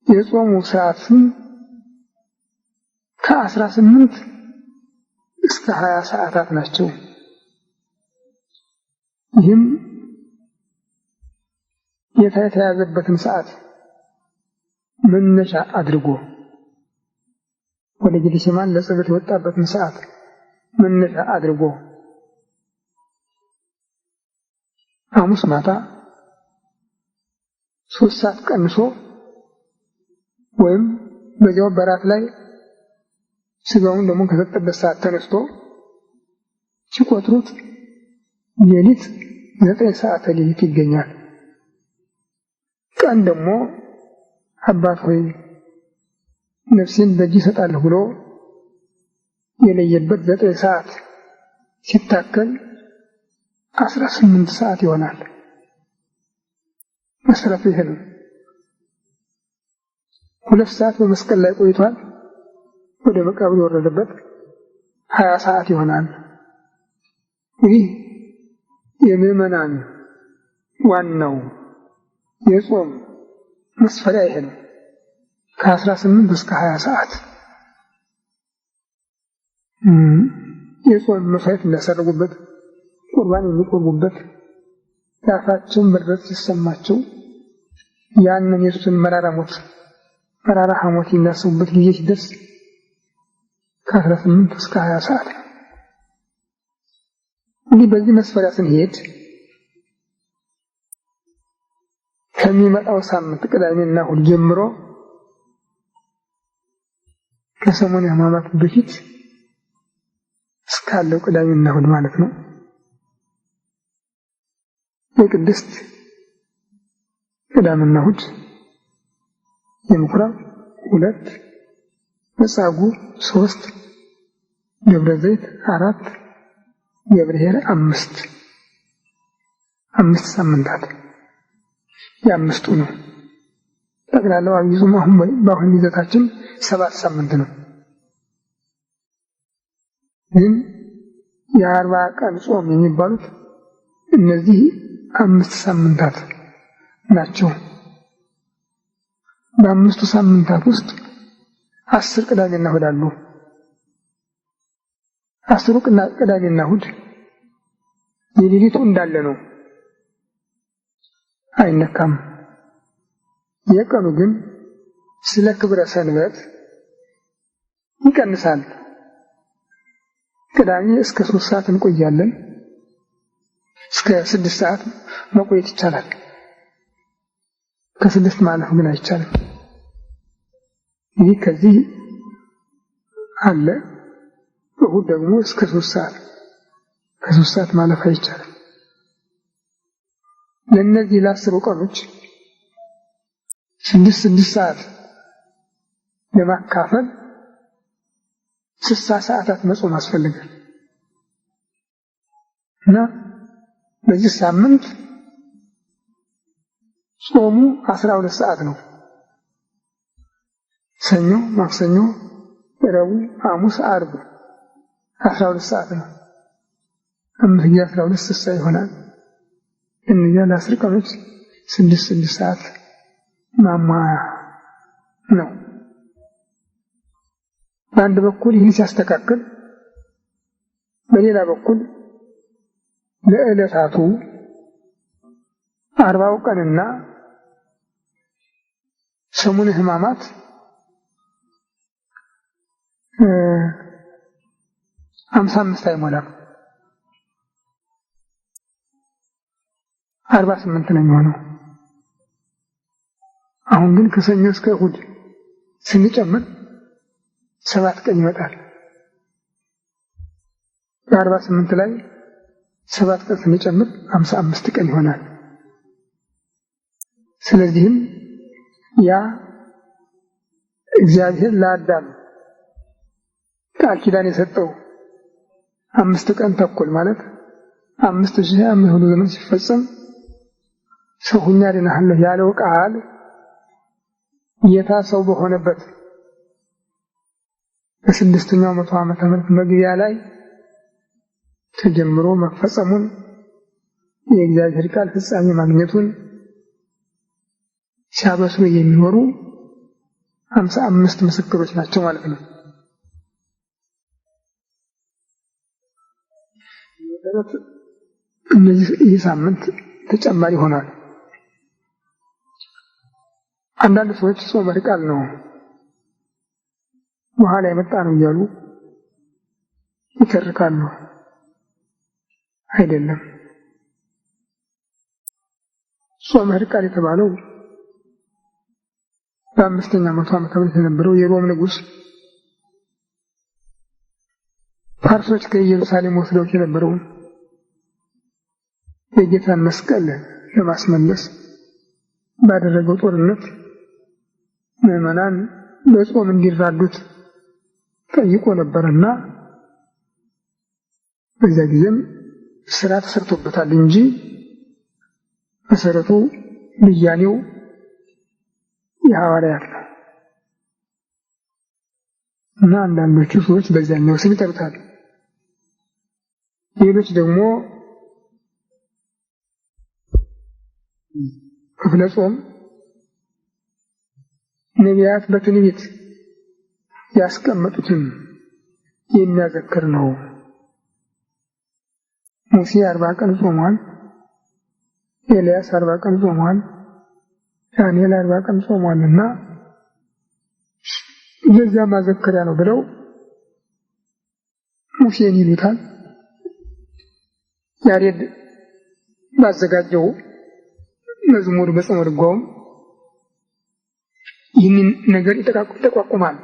የጾሙ ሰዓትም ከ18 እስከ 20 ሰዓታት ናቸው። ይህም ጌታ የተያዘበትን ሰዓት መነሻ አድርጎ ወደ ጌቴሴማኒ ለጸሎት የወጣበትን ሰዓት መነሻ አድርጎ ሐሙስ ማታ 3 ሰዓት ቀንሶ ወይም በዚያው በራት ላይ ስጋውን ደግሞ ከሰጠበት ሰዓት ተነስቶ ሲቆጥሩት ሌሊት 9 ሰዓት ሌሊት ይገኛል። ቀን ደግሞ አባት ሆይ ነፍሴን በእጅ እሰጣለሁ ብሎ የለየበት 9 ሰዓት ሲታከል 18 ሰዓት ይሆናል። መሰረቱ ይሄ ነው። 2 ሰዓት በመስቀል ላይ ቆይቷል። ወደ መቃብር የወረደበት 20 ሰዓት ይሆናል። ይህ የምዕመናን ዋናው የጾም መስፈሪያ ይሄ ነው። ከ18 እስከ 20 ሰዓት የጾም መስዋዕት የሚያሳርጉበት፣ ቁርባን የሚቆርቡበት፣ የአፋቸውን መድረስ ሲሰማቸው ያንን የሱስን መራራ ሐሞት የሚያስቡበት ጊዜ ሲደርስ ከ18 እስከ 20 ሰዓት ነው። እንዲህ በዚህ መስፈሪያ ስንሄድ ከሚመጣው ሳምንት ቅዳሜና እሑድ ጀምሮ ከሰሙነ ሕማማት በፊት እስካለው ቅዳሜና እሑድ ማለት ነው የቅድስት ቅዳሜና እሑድ፣ የምኩራብ 2፣ መጻጉዕ 3፣ ደብረ ዘይት 4፣ ገብርኄር 5 ሳምንታት የአምስቱ ነው። ጠቅላላው አብይ ጾም በአሁን ይዘታችን 7 ሳምንት ነው። ግን የ40 ቀን ጾም የሚባሉት እነዚህ 5 ሳምንታት ናቸው። በ5ቱ ሳምንታት ውስጥ 10 ቅዳሜና እሑድ አሉ። 10ሩ ቅዳሜና እሑድ የሌሊቱ እንዳለ ነው፣ አይነካም። የቀኑ ግን ስለ ክብረ ሰንበት ይቀንሳል። ቅዳሜ እስከ 3 ሰዓት እንቆያለን። እስከ 6 ሰዓት መቆየት ይቻላል። ከ6 ማለፍ ግን አይቻልም። ይህ ከዚህ አለ። እሑድ ደግሞ እስከ 3 ሰዓት፣ ከ3 ሰዓት ማለፍ አይቻልም። ለእነዚህ ለ10 ቀኖች 6 ሰዓት ለማካፈል 60 ሰዓታት መጾም አስፈልጋል። እና በዚህ ሳምንት ጾሙ 12 ሰዓት ነው። ሰኞ፣ ማክሰኞ፣ ረቡዕ፣ ሐሙስ፣ ዓርብ 12 ሰዓት ነው። 12 ስሳ ይሆናል። እነዚያ ለ10 ቀኖች 6 ሰዓት ማሟያ ነው። በአንድ በኩል ይህን ሲያስተካክል፣ በሌላ በኩል ለዕለታቱ 40 ቀንና ሰሙነ ሕማማት 55 አይሞላም፣ 48 ነው የሚሆነው። አሁን ግን ከሰኞ እስከ እሑድ ስንጨምር 7 ቀን ይመጣል። በ48 ላይ 7 ቀን ስንጨምር 55 ቀን ይሆናል። ስለዚህም ያ እግዚአብሔር ለአዳም ቃል ኪዳን የሰጠው 5 ቀን ተኩል ማለት 5500 ዘመን ሲፈጸም ሰው ሁኛ ድናለሁ ያለው ቃል ጌታ ሰው በሆነበት በ6ኛው መቶ ዓመተ ምህረት መግቢያ ላይ ተጀምሮ መፈጸሙን የእግዚአብሔር ቃል ፍጻሜ ማግኘቱን ሲያበስሩ የሚኖሩ 55 ምስክሮች ናቸው ማለት ነው። ይህ ሳምንት ተጨማሪ ሆኗል። አንዳንድ ሰዎች ጾመ ሕርቃል ነው በኋላ የመጣ ነው እያሉ ይተርካሉ። አይደለም። ጾመ ሕርቃል የተባለው በ5ኛው መቶ ዓመተ ምህረት የነበረው የሮም ንጉሥ ፋርሶች ከኢየሩሳሌም ወስደው የነበረውን የጌታን መስቀል ለማስመለስ ባደረገው ጦርነት ምዕመናን በጾም እንዲራዱት ጠይቆ ነበርና በዚያ ጊዜም ስራ ተሰርቶበታል እንጂ መሰረቱ ብያኔው የሐዋርያት ነው እና አንዳንዶቹ ሰዎች በዚያኛው ስም ይጠሩታል። ሌሎች ደግሞ ክፍለ ጾም ነቢያት በትንቢት ያስቀመጡትን የሚያዘክር ነው። ሙሴ 40 ቀን ጾሟል፣ ኤልያስ 40 ቀን ጾሟል፣ ዳንኤል 40 ቀን ጾሟልና ለዚያ ማዘከሪያ ነው ብለው ሙሴን ይሉታል። ያሬድ ባዘጋጀው መዝሙር በጾመ ድጓውም ይህንን ነገር ይጠቋቁማል።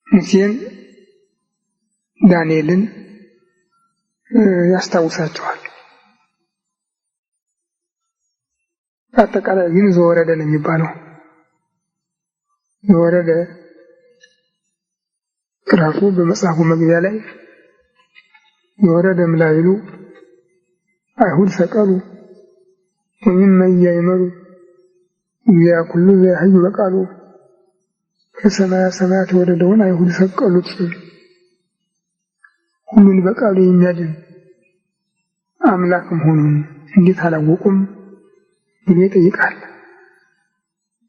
ሙሴን፣ ዳንኤልን ያስታውሳቸዋል። አጠቃላይ ግን ዘወረደ ነው የሚባለው። ዘወረደ ራሱ በመጽሐፉ መግቢያ ላይ ዘወረደ ምላይሉ አይሁድ ሰቀሉ ወይም መያይመሩ ያ ሁሉ ዘያህዩ በቃሉ ከሰማያ ሰማያት የወረደውን አይሁድ ሰቀሉት። ሁሉን በቃሉ የሚያድን አምላክ መሆኑን እንዴት አላወቁም ብሎ ይጠይቃል።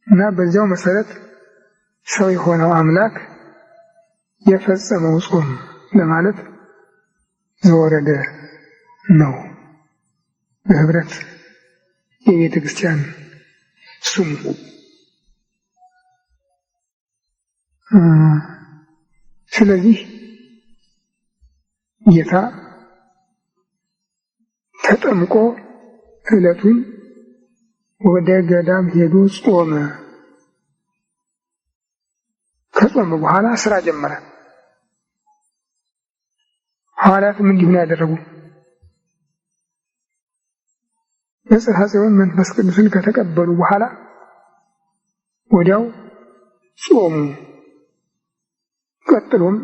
እና በዚያው መሰረት ሰው የሆነው አምላክ የፈጸመው ጾም ለማለት ዘወረደ ነው። በህብረት የቤተ ክርስቲያን ስሙ። ስለዚህ ጌታ ተጠምቆ ዕለቱን ወደ ገዳም ሄዶ ጾመ። ከጾመ በኋላ ስራ ጀመረ። ሐዋርያትም እንዲሁ ነው ያደረጉ። በጽርሐ ጽዮን መንፈስ ቅዱስን ከተቀበሉ በኋላ ወዲያው ጾሙ። ቀጥሎም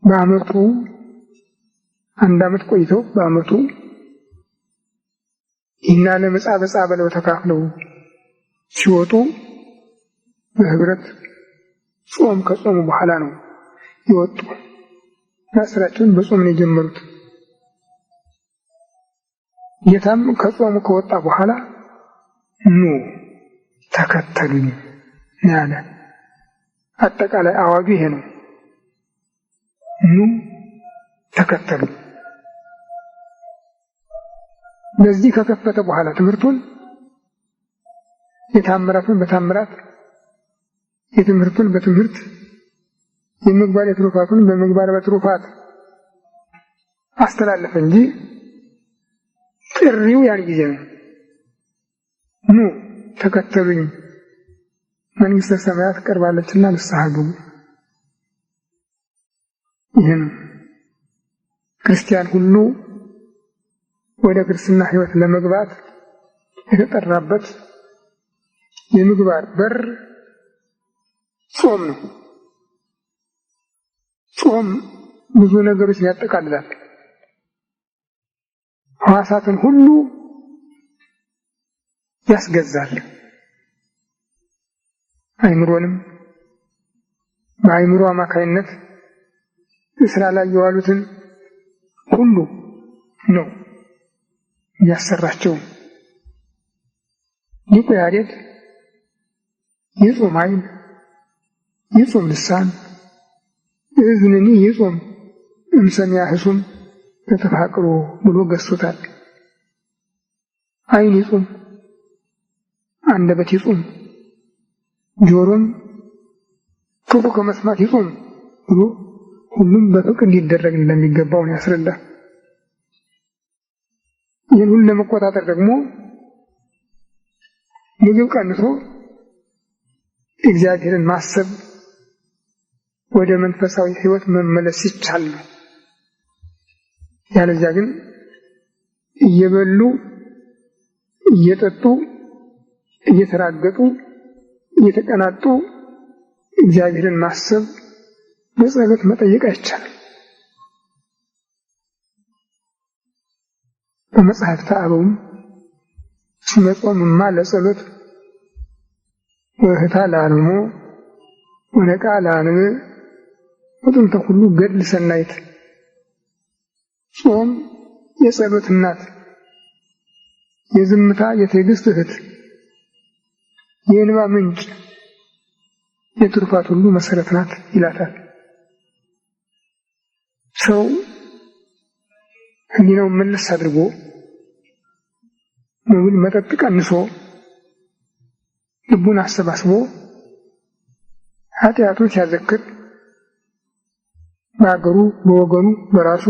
በዓመቱ 1 ዓመት ቆይተው በዓመቱ ይህን ዓለም ዕፃ በዕፃ ብለው ተካፍለው ሲወጡ በህብረት ጾም ከጾሙ በኋላ ነው ይወጡ። ስራቸውን በጾም ነው የጀመሩት። ጌታም ከጾሙ ከወጣ በኋላ ኑ ተከተሉኝ ያለ አጠቃላይ አዋጁ ይሄ ነው። ኑ ተከተሉኝ። በዚህ ከከፈተ በኋላ ትምህርቱን የታምራቱን በታምራት የትምህርቱን በትምህርት የምግባር የትሩፋቱን በምግባር በትሩፋት አስተላለፈ እንጂ ጥሪው ያን ጊዜ ነው። ኑ ተከተሉኝ መንግሥተ ሰማያት ቀርባለችና ንስሐ ግቡ። ይህን ክርስቲያን ሁሉ ወደ ክርስትና ሕይወት ለመግባት የተጠራበት የምግባር በር ጾም ነው። ጾም ብዙ ነገሮችን ያጠቃልላል። ሕዋሳትን ሁሉ ያስገዛል። አእምሮንም በአእምሮ አማካይነት ስራ ላይ የዋሉትን ሁሉ ነው ያሰራቸው። ሊቁ ያሬድ የጾም ዓይን የጾም ልሳን እዝንኒ የጾም እምሰሚያ ህሱም ተተፋቅሮ ብሎ ገሶታል። ዓይን ይጾም፣ አንደበት ይጾም፣ ጆሮም ክፉ ከመስማት ይጾም ብሎ ሁሉም በፍቅር ሊደረግ እንደሚገባው ያስረዳል። ይህን ሁሉ ለመቆጣጠር ደግሞ ምግብ ቀንሶ እግዚአብሔርን ማሰብ ወደ መንፈሳዊ ሕይወት መመለስ ይቻል ነው። ያለዚያ ግን እየበሉ እየጠጡ እየተራገጡ እየተቀናጡ እግዚአብሔርን ማሰብ በጸሎት መጠየቅ አይቻልም። በመጽሐፍተ አበውም እስመ ጾምማ ለጸሎት ወህታ ለአልሞ ወነቃ ለአንብ ወጥንተ ሁሉ ገድል ሰናይት። ጾም የጸሎት እናት፣ የዝምታ የትዕግስት እህት፣ የእንባ ምንጭ፣ የትሩፋት ሁሉ መሰረት ናት ይላታል። ሰው ሕሊናውን መለስ አድርጎ መብል መጠጥ ቀንሶ ልቡን አሰባስቦ ኃጢአቱን ሲያዘክር በአገሩ በወገኑ በራሱ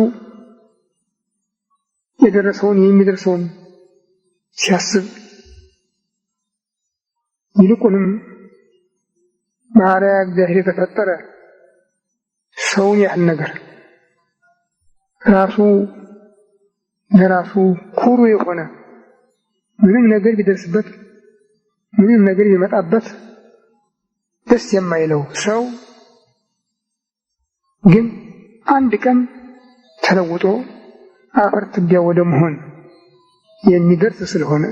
የደረሰውን የሚደርሰውን ሲያስብ ይልቁንም በአርአያ እግዚአብሔር የተፈጠረ ሰውን ያህል ነገር ራሱ ለራሱ ኩሩ የሆነ ምንም ነገር ቢደርስበት ምንም ነገር ቢመጣበት ደስ የማይለው ሰው ግን አንድ ቀን ተለውጦ አፈር ትቢያ ወደ መሆን የሚደርስ ስለሆነ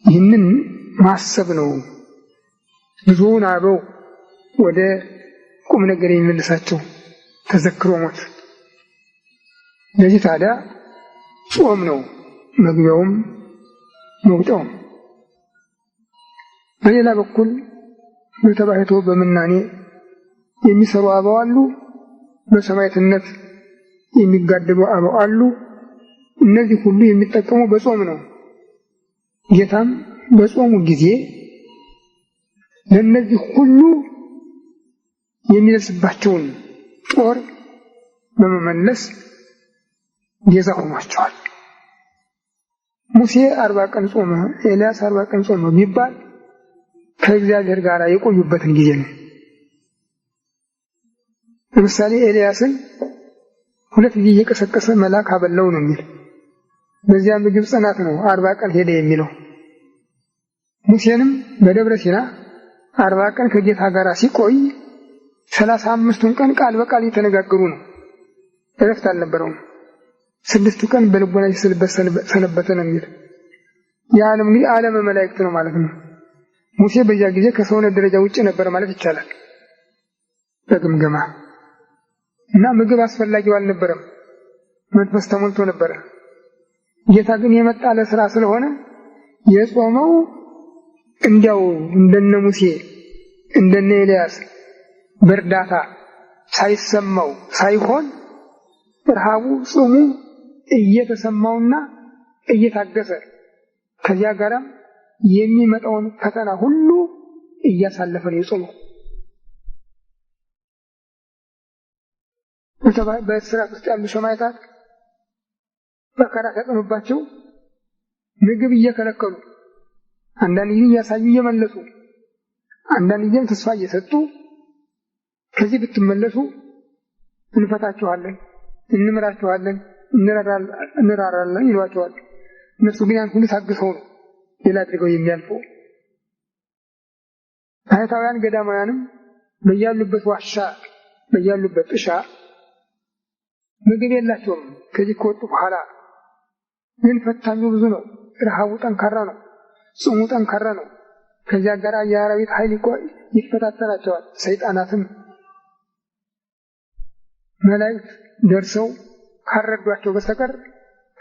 ይህንን ማሰብ ነው ብዙውን አበው ወደ ቁም ነገር የሚመልሳቸው ተዘክሮ ሞት። ለዚህ ታዲያ ጾም ነው መግቢያውም መውጫውም። በሌላ በኩል በተባሕቶ በምናኔ የሚሰሩ አበው አሉ፣ በሰማዕትነት የሚጋደሉ አበው አሉ። እነዚህ ሁሉ የሚጠቀሙ በጾም ነው። ጌታም በጾሙ ጊዜ ለእነዚህ ሁሉ የሚደርስባቸውን ጦር በመመለስ ቤዛ ሆኗቸዋል። ሙሴ 40 ቀን ጾመ፣ ኤልያስ 40 ቀን ጾመ ቢባል ከእግዚአብሔር ጋር የቆዩበትን ጊዜ ነው። ለምሳሌ ኤልያስን 2 ጊዜ እየቀሰቀሰ መልአክ አበላው ነው የሚል። በዚያ ምግብ ጽናት ነው 40 ቀን ሄደ የሚለው። ሙሴንም በደብረ ሲና 40 ቀን ከጌታ ጋር ሲቆይ 35ቱን ቀን ቃል በቃል እየተነጋገሩ ነው። እረፍት አልነበረውም። 6 ቀን በልቦና ሲስልበት ሰነበተ ነው የሚል። የዓለም እንግዲህ ዓለመ መላእክት ነው ማለት ነው። ሙሴ በዚያ ጊዜ ከሰውነት ደረጃ ውጭ ነበር ማለት ይቻላል በግምገማ እና ምግብ አስፈላጊው አልነበረም። መንፈስ ተሞልቶ ነበር። ጌታ ግን የመጣ ለሥራ ስለሆነ የጾመው እንዲያው እንደነ ሙሴ እንደነ ኤልያስ በእርዳታ ሳይሰማው ሳይሆን ረሃቡ ጾሙ እየተሰማውና እየታገሰ ከዚያ ጋርም የሚመጣውን ፈተና ሁሉ እያሳለፈ ነው የጾመው። በእስራት ውስጥ ያሉ ሰማዕታት መከራ ተጠምባቸው ምግብ እየከለከሉ አንዳንድ ጊዜ እያሳዩ እየመለሱ አንዳንድ ጊዜም ተስፋ እየሰጡ ከዚህ ብትመለሱ እንፈታችኋለን፣ እንምራችኋለን፣ እንራራለን ይሏቸዋል። እነሱ ግን ያን ሁሉ ታግሰው ነው ሌላ አድርገው የሚያልፉ። ባህታውያን ገዳማውያንም በያሉበት ዋሻ በያሉበት ጥሻ ምግብ የላቸውም። ከዚህ ከወጡ በኋላ ግን ፈታኙ ብዙ ነው። ረሃቡ ጠንካራ ነው። ጾሙ ጠንካራ ነው። ከዚያ ጋር የአራዊት ኃይል ይፈታተናቸዋል። ሰይጣናትም መላእክት ደርሰው ካረዷቸው በስተቀር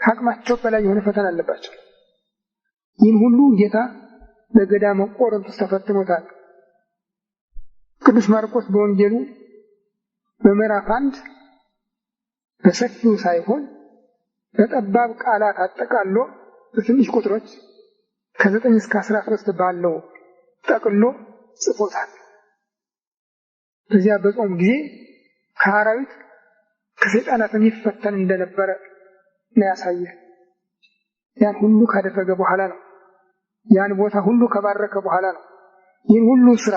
ከአቅማቸው በላይ የሆነ ፈተና አለባቸው። ይህን ሁሉ ጌታ በገዳመ ቆሮንቶስ ተፈትኖታል። ቅዱስ ማርቆስ በወንጌሉ በምዕራፍ 1 በሰፊው ሳይሆን በጠባብ ቃላት አጠቃሎ በትንሽ ቁጥሮች ከ9 እስከ 13 ባለው ጠቅሎ ጽፎታል። በዚያ በጾም ጊዜ ከአራዊት ከሰይጣናት የሚፈተን እንደነበረ ነው ያሳየ። ያን ሁሉ ካደረገ በኋላ ነው፣ ያን ቦታ ሁሉ ከባረከ በኋላ ነው፣ ይህን ሁሉ ስራ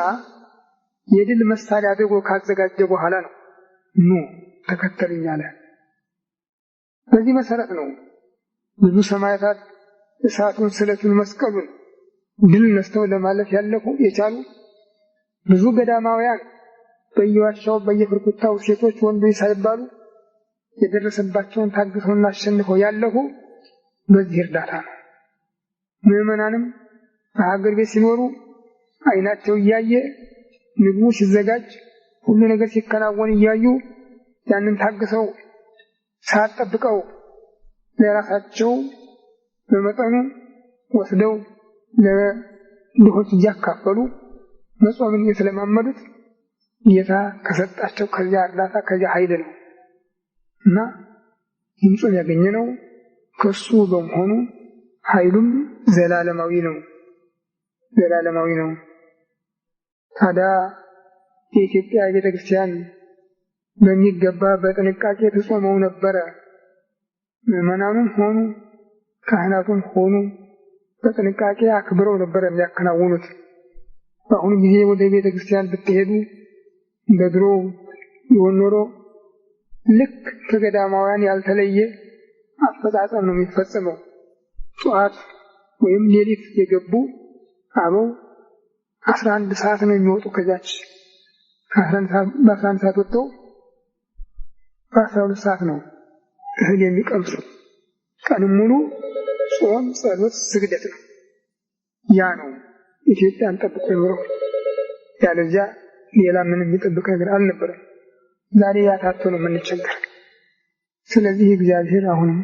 የድል መሳሪያ አድርጎ ካዘጋጀ በኋላ ነው ኑ ተከተሉኝ አለ። በዚህ መሰረት ነው ብዙ ሰማዕታት እሳቱን፣ ስለቱን፣ መስቀሉን ድል ነስተው ለማለፍ ያለፉ የቻሉ ብዙ ገዳማውያን በየዋሻው በየፍርኩታው ሴቶች ወንዶች ሳይባሉ የደረሰባቸውን ታግሰውና አሸንፈው ያለፉ በዚህ እርዳታ ነው። ምዕመናንም በሀገር ቤት ሲኖሩ አይናቸው እያየ ምግቡ ሲዘጋጅ ሁሉ ነገር ሲከናወን እያዩ ያንን ታግሰው ሰዓት ጠብቀው ለራሳቸው በመጠኑ ወስደው ለድሆች እያካፈሉ መጾምን የተለማመዱት ጌታ ከሰጣቸው ከዚያ እርዳታ ከዚያ ኃይል ነው እና ይህን ጾም ያገኘነው ከሱ በመሆኑ ኃይሉም ዘላለማዊ ነው። ታዲያ የኢትዮጵያ ቤተክርስቲያን በሚገባ በጥንቃቄ ተጾመው ነበረ። ምዕመናኑም ሆኑ ካህናቱም ሆኑ በጥንቃቄ አክብረው ነበር የሚያከናውኑት። በአሁኑ ጊዜ ወደ ቤተክርስቲያን ብትሄዱ በድሮ ቢሆን ኖሮ ልክ ከገዳማውያን ያልተለየ አፈጻጸም ነው የሚፈጸመው። ጠዋት ወይም ሌሊት የገቡ አበው 11 ሰዓት ነው የሚወጡ። ከዛች በ11 ሰዓት ወጥተው በ12 ሰዓት ነው እህል የሚቀምሱ። ቀኑን ሙሉ ጾም፣ ጸሎት፣ ስግደት ነው። ያ ነው ኢትዮጵያን ጠብቆ የኖረው። ያለዚያ ሌላ ምንም የሚጠብቅ ነገር አልነበረም። ዛሬ ያታቶ ነው የምንቸገር። ስለዚህ እግዚአብሔር አሁንም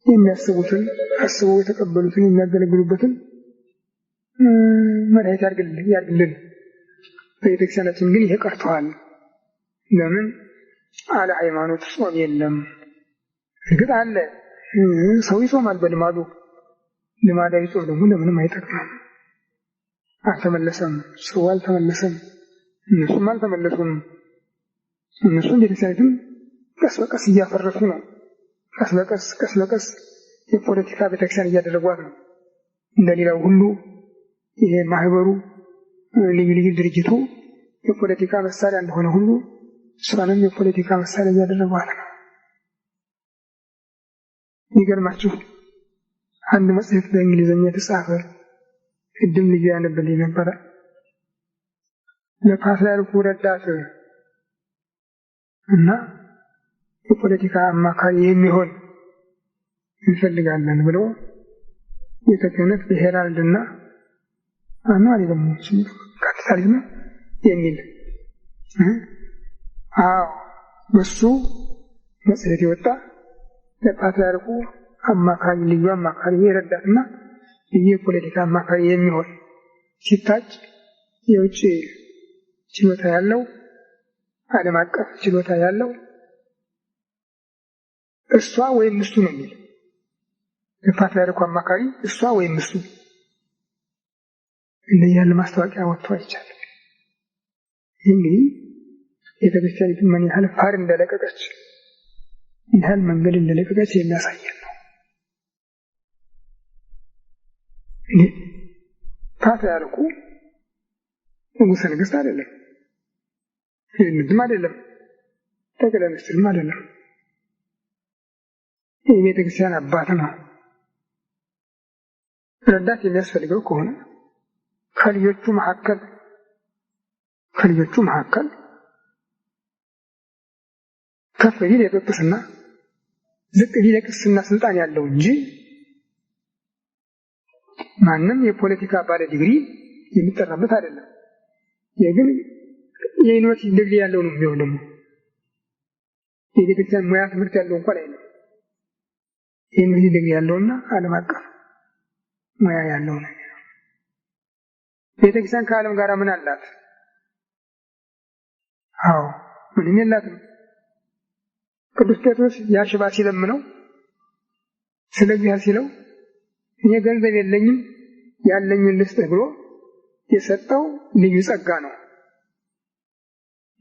የሚያስቡትን አስበው የተቀበሉትን የሚያገለግሉበትን መድኃኒት ያድርግልን። በቤተክርስቲያናችን ግን ይሄ ቀርተዋል። ለምን? አለ ሃይማኖት ጾም የለም። እርግጥ አለ፣ ሰው ይጾማል በልማዱ። ልማዳዊ ጾም ደግሞ ለምንም አይጠቅምም። አልተመለሰም፣ ሰው አልተመለሰም፣ እነሱም አልተመለሱም። እነሱም ቤተክርስቲያኒቱን ቀስ በቀስ እያፈረሱ ነው። ቀስ በቀስ የፖለቲካ ቤተክርስቲያን እያደረጓት ነው። እንደሌላው ሁሉ ይሄ ማህበሩ ልዩ ድርጅቱ የፖለቲካ መሳሪያ እንደሆነ ሁሉ እሷንም የፖለቲካ መሳሪያ እያደረጓት ነው። ይገርማችሁ አንድ መጽሔት በእንግሊዝኛ የተጻፈ ቅድም ልዩ ያነበልኝ ነበረ። ለፓትርያርኩ ረዳት እና የፖለቲካ አማካሪ የሚሆን እንፈልጋለን ብሎ ቤተ ክህነት በሄራልድና አኗሪ ደግሞ ካፒታሊዝም የሚል በሱ መጽሔት የወጣ ለፓትርያርኩ አማካሪ ልዩ አማካሪ የረዳትና የፖለቲካ አማካሪ የሚሆን ሲታጭ የውጭ ችሎታ ያለው ዓለም አቀፍ ችሎታ ያለው እሷ ወይም እሱ ነው የሚል የፓትርያርኩ አማካሪ እሷ ወይም እሱ እንደያለ ማስታወቂያ ወጥቶ አይቻልም። እንግዲህ ቤተክርስቲያኒቱ ምን ያህል ፋር እንደለቀቀች ምን ያህል መንገድ እንደለቀቀች የሚያሳየን ነው። ፓትርያርኩ ንጉሠ ነገሥት አይደለም፣ ምንም አይደለም፣ ጠቅላይ ሚኒስትርም አይደለም። የቤተ ክርስቲያን አባት ነው። ረዳት የሚያስፈልገው ከሆነ ከልጆቹ መካከል ከፍ ቢል የጵጵስና ዝቅ ቢል የቅስና ስልጣን ያለው እንጂ ማንም የፖለቲካ ባለ ዲግሪ የሚጠራበት አይደለም። የግል የዩኒቨርሲቲ ዲግሪ ያለው ነው የሚሆን ደግሞ የቤተክርስቲያን ሙያ ትምህርት ያለው እንኳን አይደለም። የዩኒቨርሲቲ ዲግሪ ያለውና ዓለም አቀፍ ሙያ ያለው ነው። ቤተክርስቲያን ከዓለም ጋር ምን አላት? ምንም የላትም። ቅዱስ ጴጥሮስ ያሽባ ሲለምነው ስለ እግዚአብሔር ሲለው እኔ ገንዘብ የለኝም ያለኝን ልስጥህ ብሎ የሰጠው ልዩ ጸጋ ነው።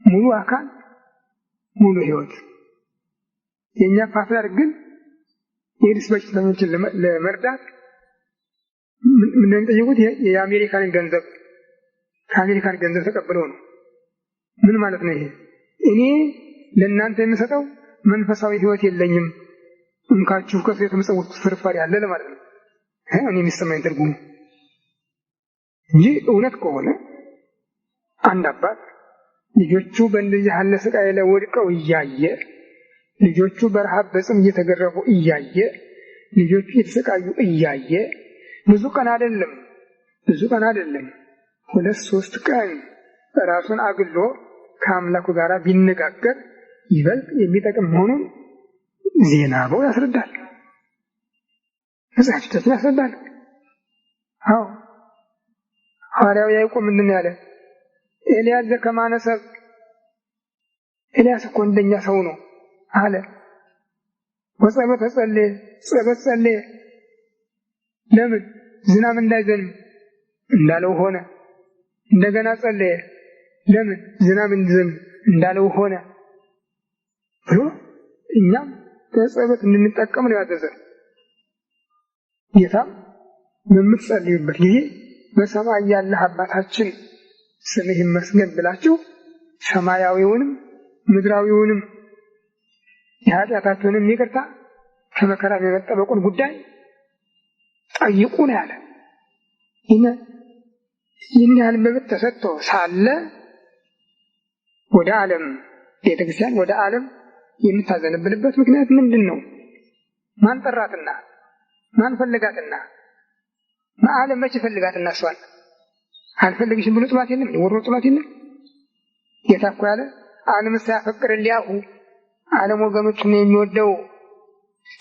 ሙሉ አካል ሙሉ ሕይወት። የኛ ፓትርያርክ ግን የኤድስ በሽተኞችን ለመርዳት ምን እንደጠየቁት የአሜሪካንን ገንዘብ ከአሜሪካን ገንዘብ ተቀብለው ነው። ምን ማለት ነው ይሄ? እኔ ለእናንተ የምሰጠው መንፈሳዊ ሕይወት የለኝም እንካችሁ ከሱ የተመጸውት ፍርፋሪ ያለ ለማለት ነው። እኔ የሚሰማኝ ትርጉሙ እንጂ እውነት ከሆነ አንድ አባት ልጆቹ በእንደዚህ ያለ ስቃይ ላይ ወድቀው እያየ ልጆቹ በረሃብ በጽም እየተገረፉ እያየ ልጆቹ እየተሰቃዩ እያየ ብዙ ቀን አይደለም 2-3 ቀን ራሱን አግሎ ከአምላኩ ጋር ቢነጋገር ይበልጥ የሚጠቅም መሆኑን ዜናው ያስረዳል፣ መጽሐፍቶችን ያስረዳል። ሐዋርያው ያዕቆብ ምንድን ያለ? ኤልያስ ዘከማነ ሰብእ፣ ኤልያስ እኮ እንደኛ ሰው ነው አለ። ወጸሎተ ጸለየ፣ ጸሎት ጸለየ። ለምን? ዝናብ እንዳይዘንብ እንዳለው ሆነ። እንደገና ጸለየ። ለምን? ዝናብ እንዲዘንብ እንዳለው ሆነ ብሎ እኛም በጸሎት እንድንጠቀም ነው ያዘዘን። ጌታም በምትጸልዩበት ጊዜ በሰማይ ያለህ አባታችን ስምህ ይመስገን ብላችሁ ሰማያዊውንም ምድራዊውንም የኃጢአታችሁንም ይቅርታ ከመከራ የመጠበቁን ጉዳይ ጠይቁ ነው ያለ። ይህን ያህል መብት ተሰጥቶ ሳለ ወደ ዓለም ቤተክርስቲያን ወደ ዓለም የምታዘነብልበት ምክንያት ምንድን ነው? ማን ጠራትና? ማን ፈለጋትና? ዓለም መቼ ፈለጋትና? እሷን አልፈልግሽም ብሎ ጥላት የለም፣ ወሮ ጥላት የለም። ጌታ እኮ ያለ ዓለም ሳያፈቅር ሊያሁ ዓለም ወገኖቹን የሚወደው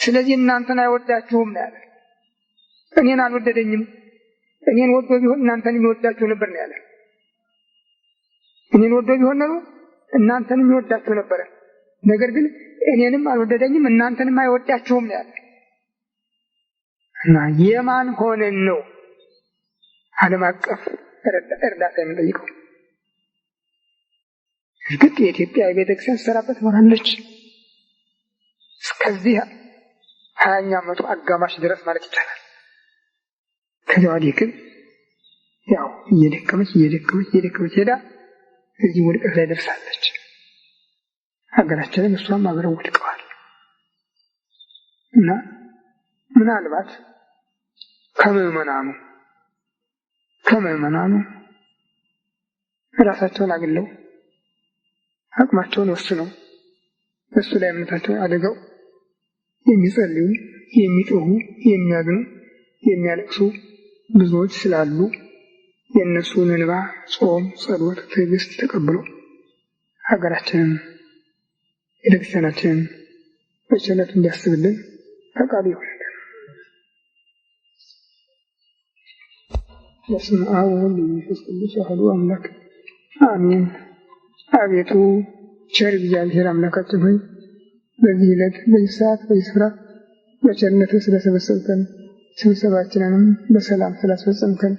ስለዚህ እናንተን አይወዳችሁም ነው ያለ። እኔን አልወደደኝም። እኔን ወዶ ቢሆን እናንተን የሚወዳችሁ ነበር ነው ያለ። እኔን ወዶ ቢሆን ነው እናንተን የሚወዳችሁ ነበር። ነገር ግን እኔንም አልወደደኝም እናንተንም አይወዳችሁም ነው ያለ። እና የማን ሆነን ነው ዓለም አቀፍ እርዳታ የምንጠይቀው? እርግጥ የኢትዮጵያ ቤተክርስቲያን ስትሰራበት ኖራለች እስከዚህ 20ኛ ዓመቱ አጋማሽ ድረስ ማለት ይቻላል። ከዚያ ወዲህ ግን ያው እየደከመች ሄዳ እዚህ ውድቀት ላይ ደርሳለች። ሀገራችንም እሷም አብረው ወድቀዋል። እና ምናልባት ከምዕመናኑ ራሳቸውን አግለው አቅማቸውን ወስነው እሱ ላይ እምነታቸውን አድርገው የሚጸልዩ የሚጮሁ የሚያዝኑ የሚያለቅሱ ብዙዎች ስላሉ የእነሱን እንባ፣ ጾም፣ ጸሎት፣ ትዕግስት ተቀብሎ ሀገራችንን ቤተክርስቲያናችንን በቸርነቱ እንዲያስብልን ፈቃዱ ይሁንልን። በስመ አብ ወወልድ ወመንፈስ ቅዱስ አሐዱ አምላክ አሜን። አቤቱ ቸር እግዚአብሔር አምላካችን ሆይ በዚህ ዕለት በዚህ ሰዓት በዚህ ስፍራ በቸርነትህ ስለሰበሰብከን ስብሰባችንንም በሰላም ስላስፈጸምከን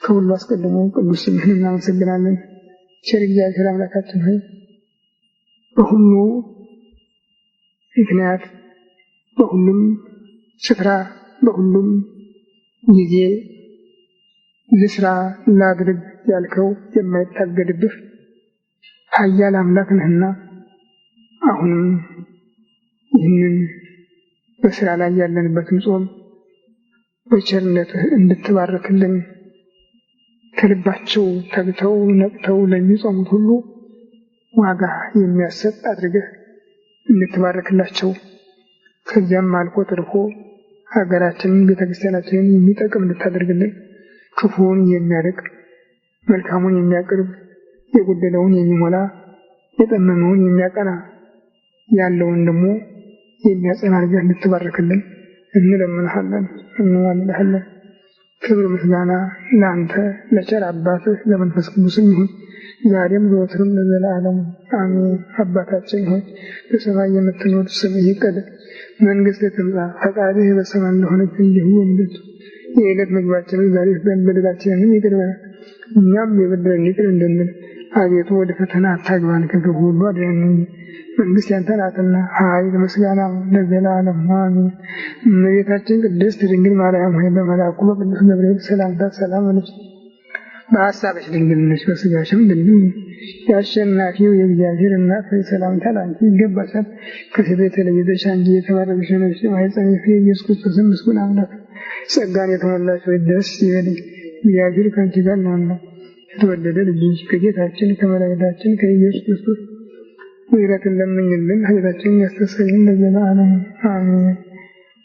ከሁሉ አስቀድሞ ቅዱስ ስምህን እናመሰግናለን። ቸር እግዚአብሔር አምላካችን ሆይ በሁሉ ምክንያት በሁሉም ስፍራ በሁሉም ጊዜ ልስራ ላድርግ ያልከው የማይታገድብህ ኃያል አምላክ ነህና አሁንም ይህንን በስራ ላይ ያለንበትን ጾም በቸርነትህ እንድትባርክልን ከልባቸው ተግተው ነቅተው ለሚጾሙት ሁሉ ዋጋ የሚያሰጥ አድርገህ እንድትባርክላቸው ከዚያም አልፎ ተርፎ ሀገራችንን ቤተክርስቲያናችንን የሚጠቅም እንድታደርግልን ክፉውን የሚያርቅ መልካሙን የሚያቀርብ የጎደለውን የሚሞላ የጠመመውን የሚያቀና ያለውን ደግሞ የሚያጸና አድርገህ እንድትባርክልን እንለምንሃለን እንማልድሃለን። ክብር ምስጋና ለአንተ ለቸር አባትህ ለመንፈስ ቅዱስም ይሁን ዛሬም ዘወትርም ለዘላለሙ አሜን። አባታችን ሆይ በሰማይ የምትኖር ስምህ ይቀደስ፣ መንግሥትህ ትምጣ፣ ፈቃድህ በሰማይ እንደሆነች እንዲሁ በምድር የዕለት ምግባችንን ዛሬ ስጠን፣ በደላችንንም ይቅር በለን እኛም የበደሉንን ይቅር እንደምንል፣ አቤቱ ወደ ፈተና አታግባን ከክፉ ሁሉ አድነን እንጂ መንግሥት ያንተ ናትና ኃይል ምስጋና ለዘላለሙ አሜን። እመቤታችን ቅድስት ድንግል ማርያም ሆይ በመልአኩ በቅዱስ ገብርኤል ሰላምታ ሰላም አለች። በሐሳብሽ ድንግል ነሽ፣ በሥጋሽም ድንግል ነሽ። የአሸናፊው የእግዚአብሔር እናት ሆይ ሰላምታ ለአንቺ ይገባሻል። ከሴቶች የተለየሽ አንቺ የተባረክሽ ነሽ፣ የማኅፀንሽ ፍሬ ኢየሱስ ክርስቶስ ምስጉን አምላክ። ጸጋን የተሞላሽ ሆይ ደስ ይበልሽ፣ እግዚአብሔር ከአንቺ ጋር ነውና ከተወደደ ልጅሽ ከጌታችን ከመድኃኒታችን ከኢየሱስ ክርስቶስ ምሕረትን ለምኝልን ኃጢአታችንን ያስተሰርይልን ለዘላለሙ አሜን።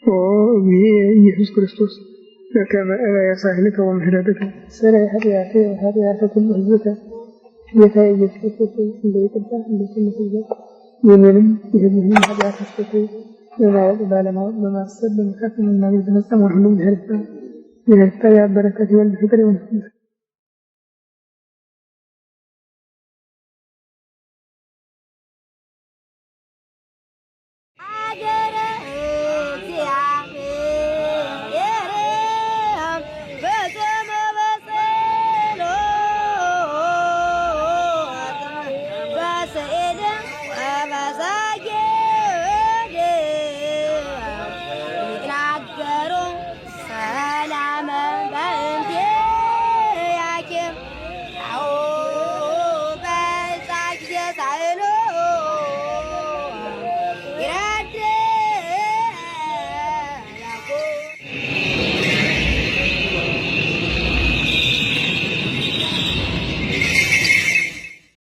ኦ እግዚእ ኢየሱስ ክርስቶስ በከመ እበየ ሳህልከ ወምሕረትከ ስረይ ኃጢአቴ ወኃጢአተ ኩሉ ሕዝብከ። ጌታዬ ኢየሱስ ክርስቶስ እንደ ይቅርታህ እንደ ቸርነትህ ብዛት የእኔንም የሕዝብህንም ኃጢአት አስተሰርይ። በማወቅ ባለማወቅ በማሰብ በመካት በመናገር የተፈጸመውን ሁሉ እግዚአብሔር ይፍታ። የበረከት የወልድ ፍቅር ይሁን።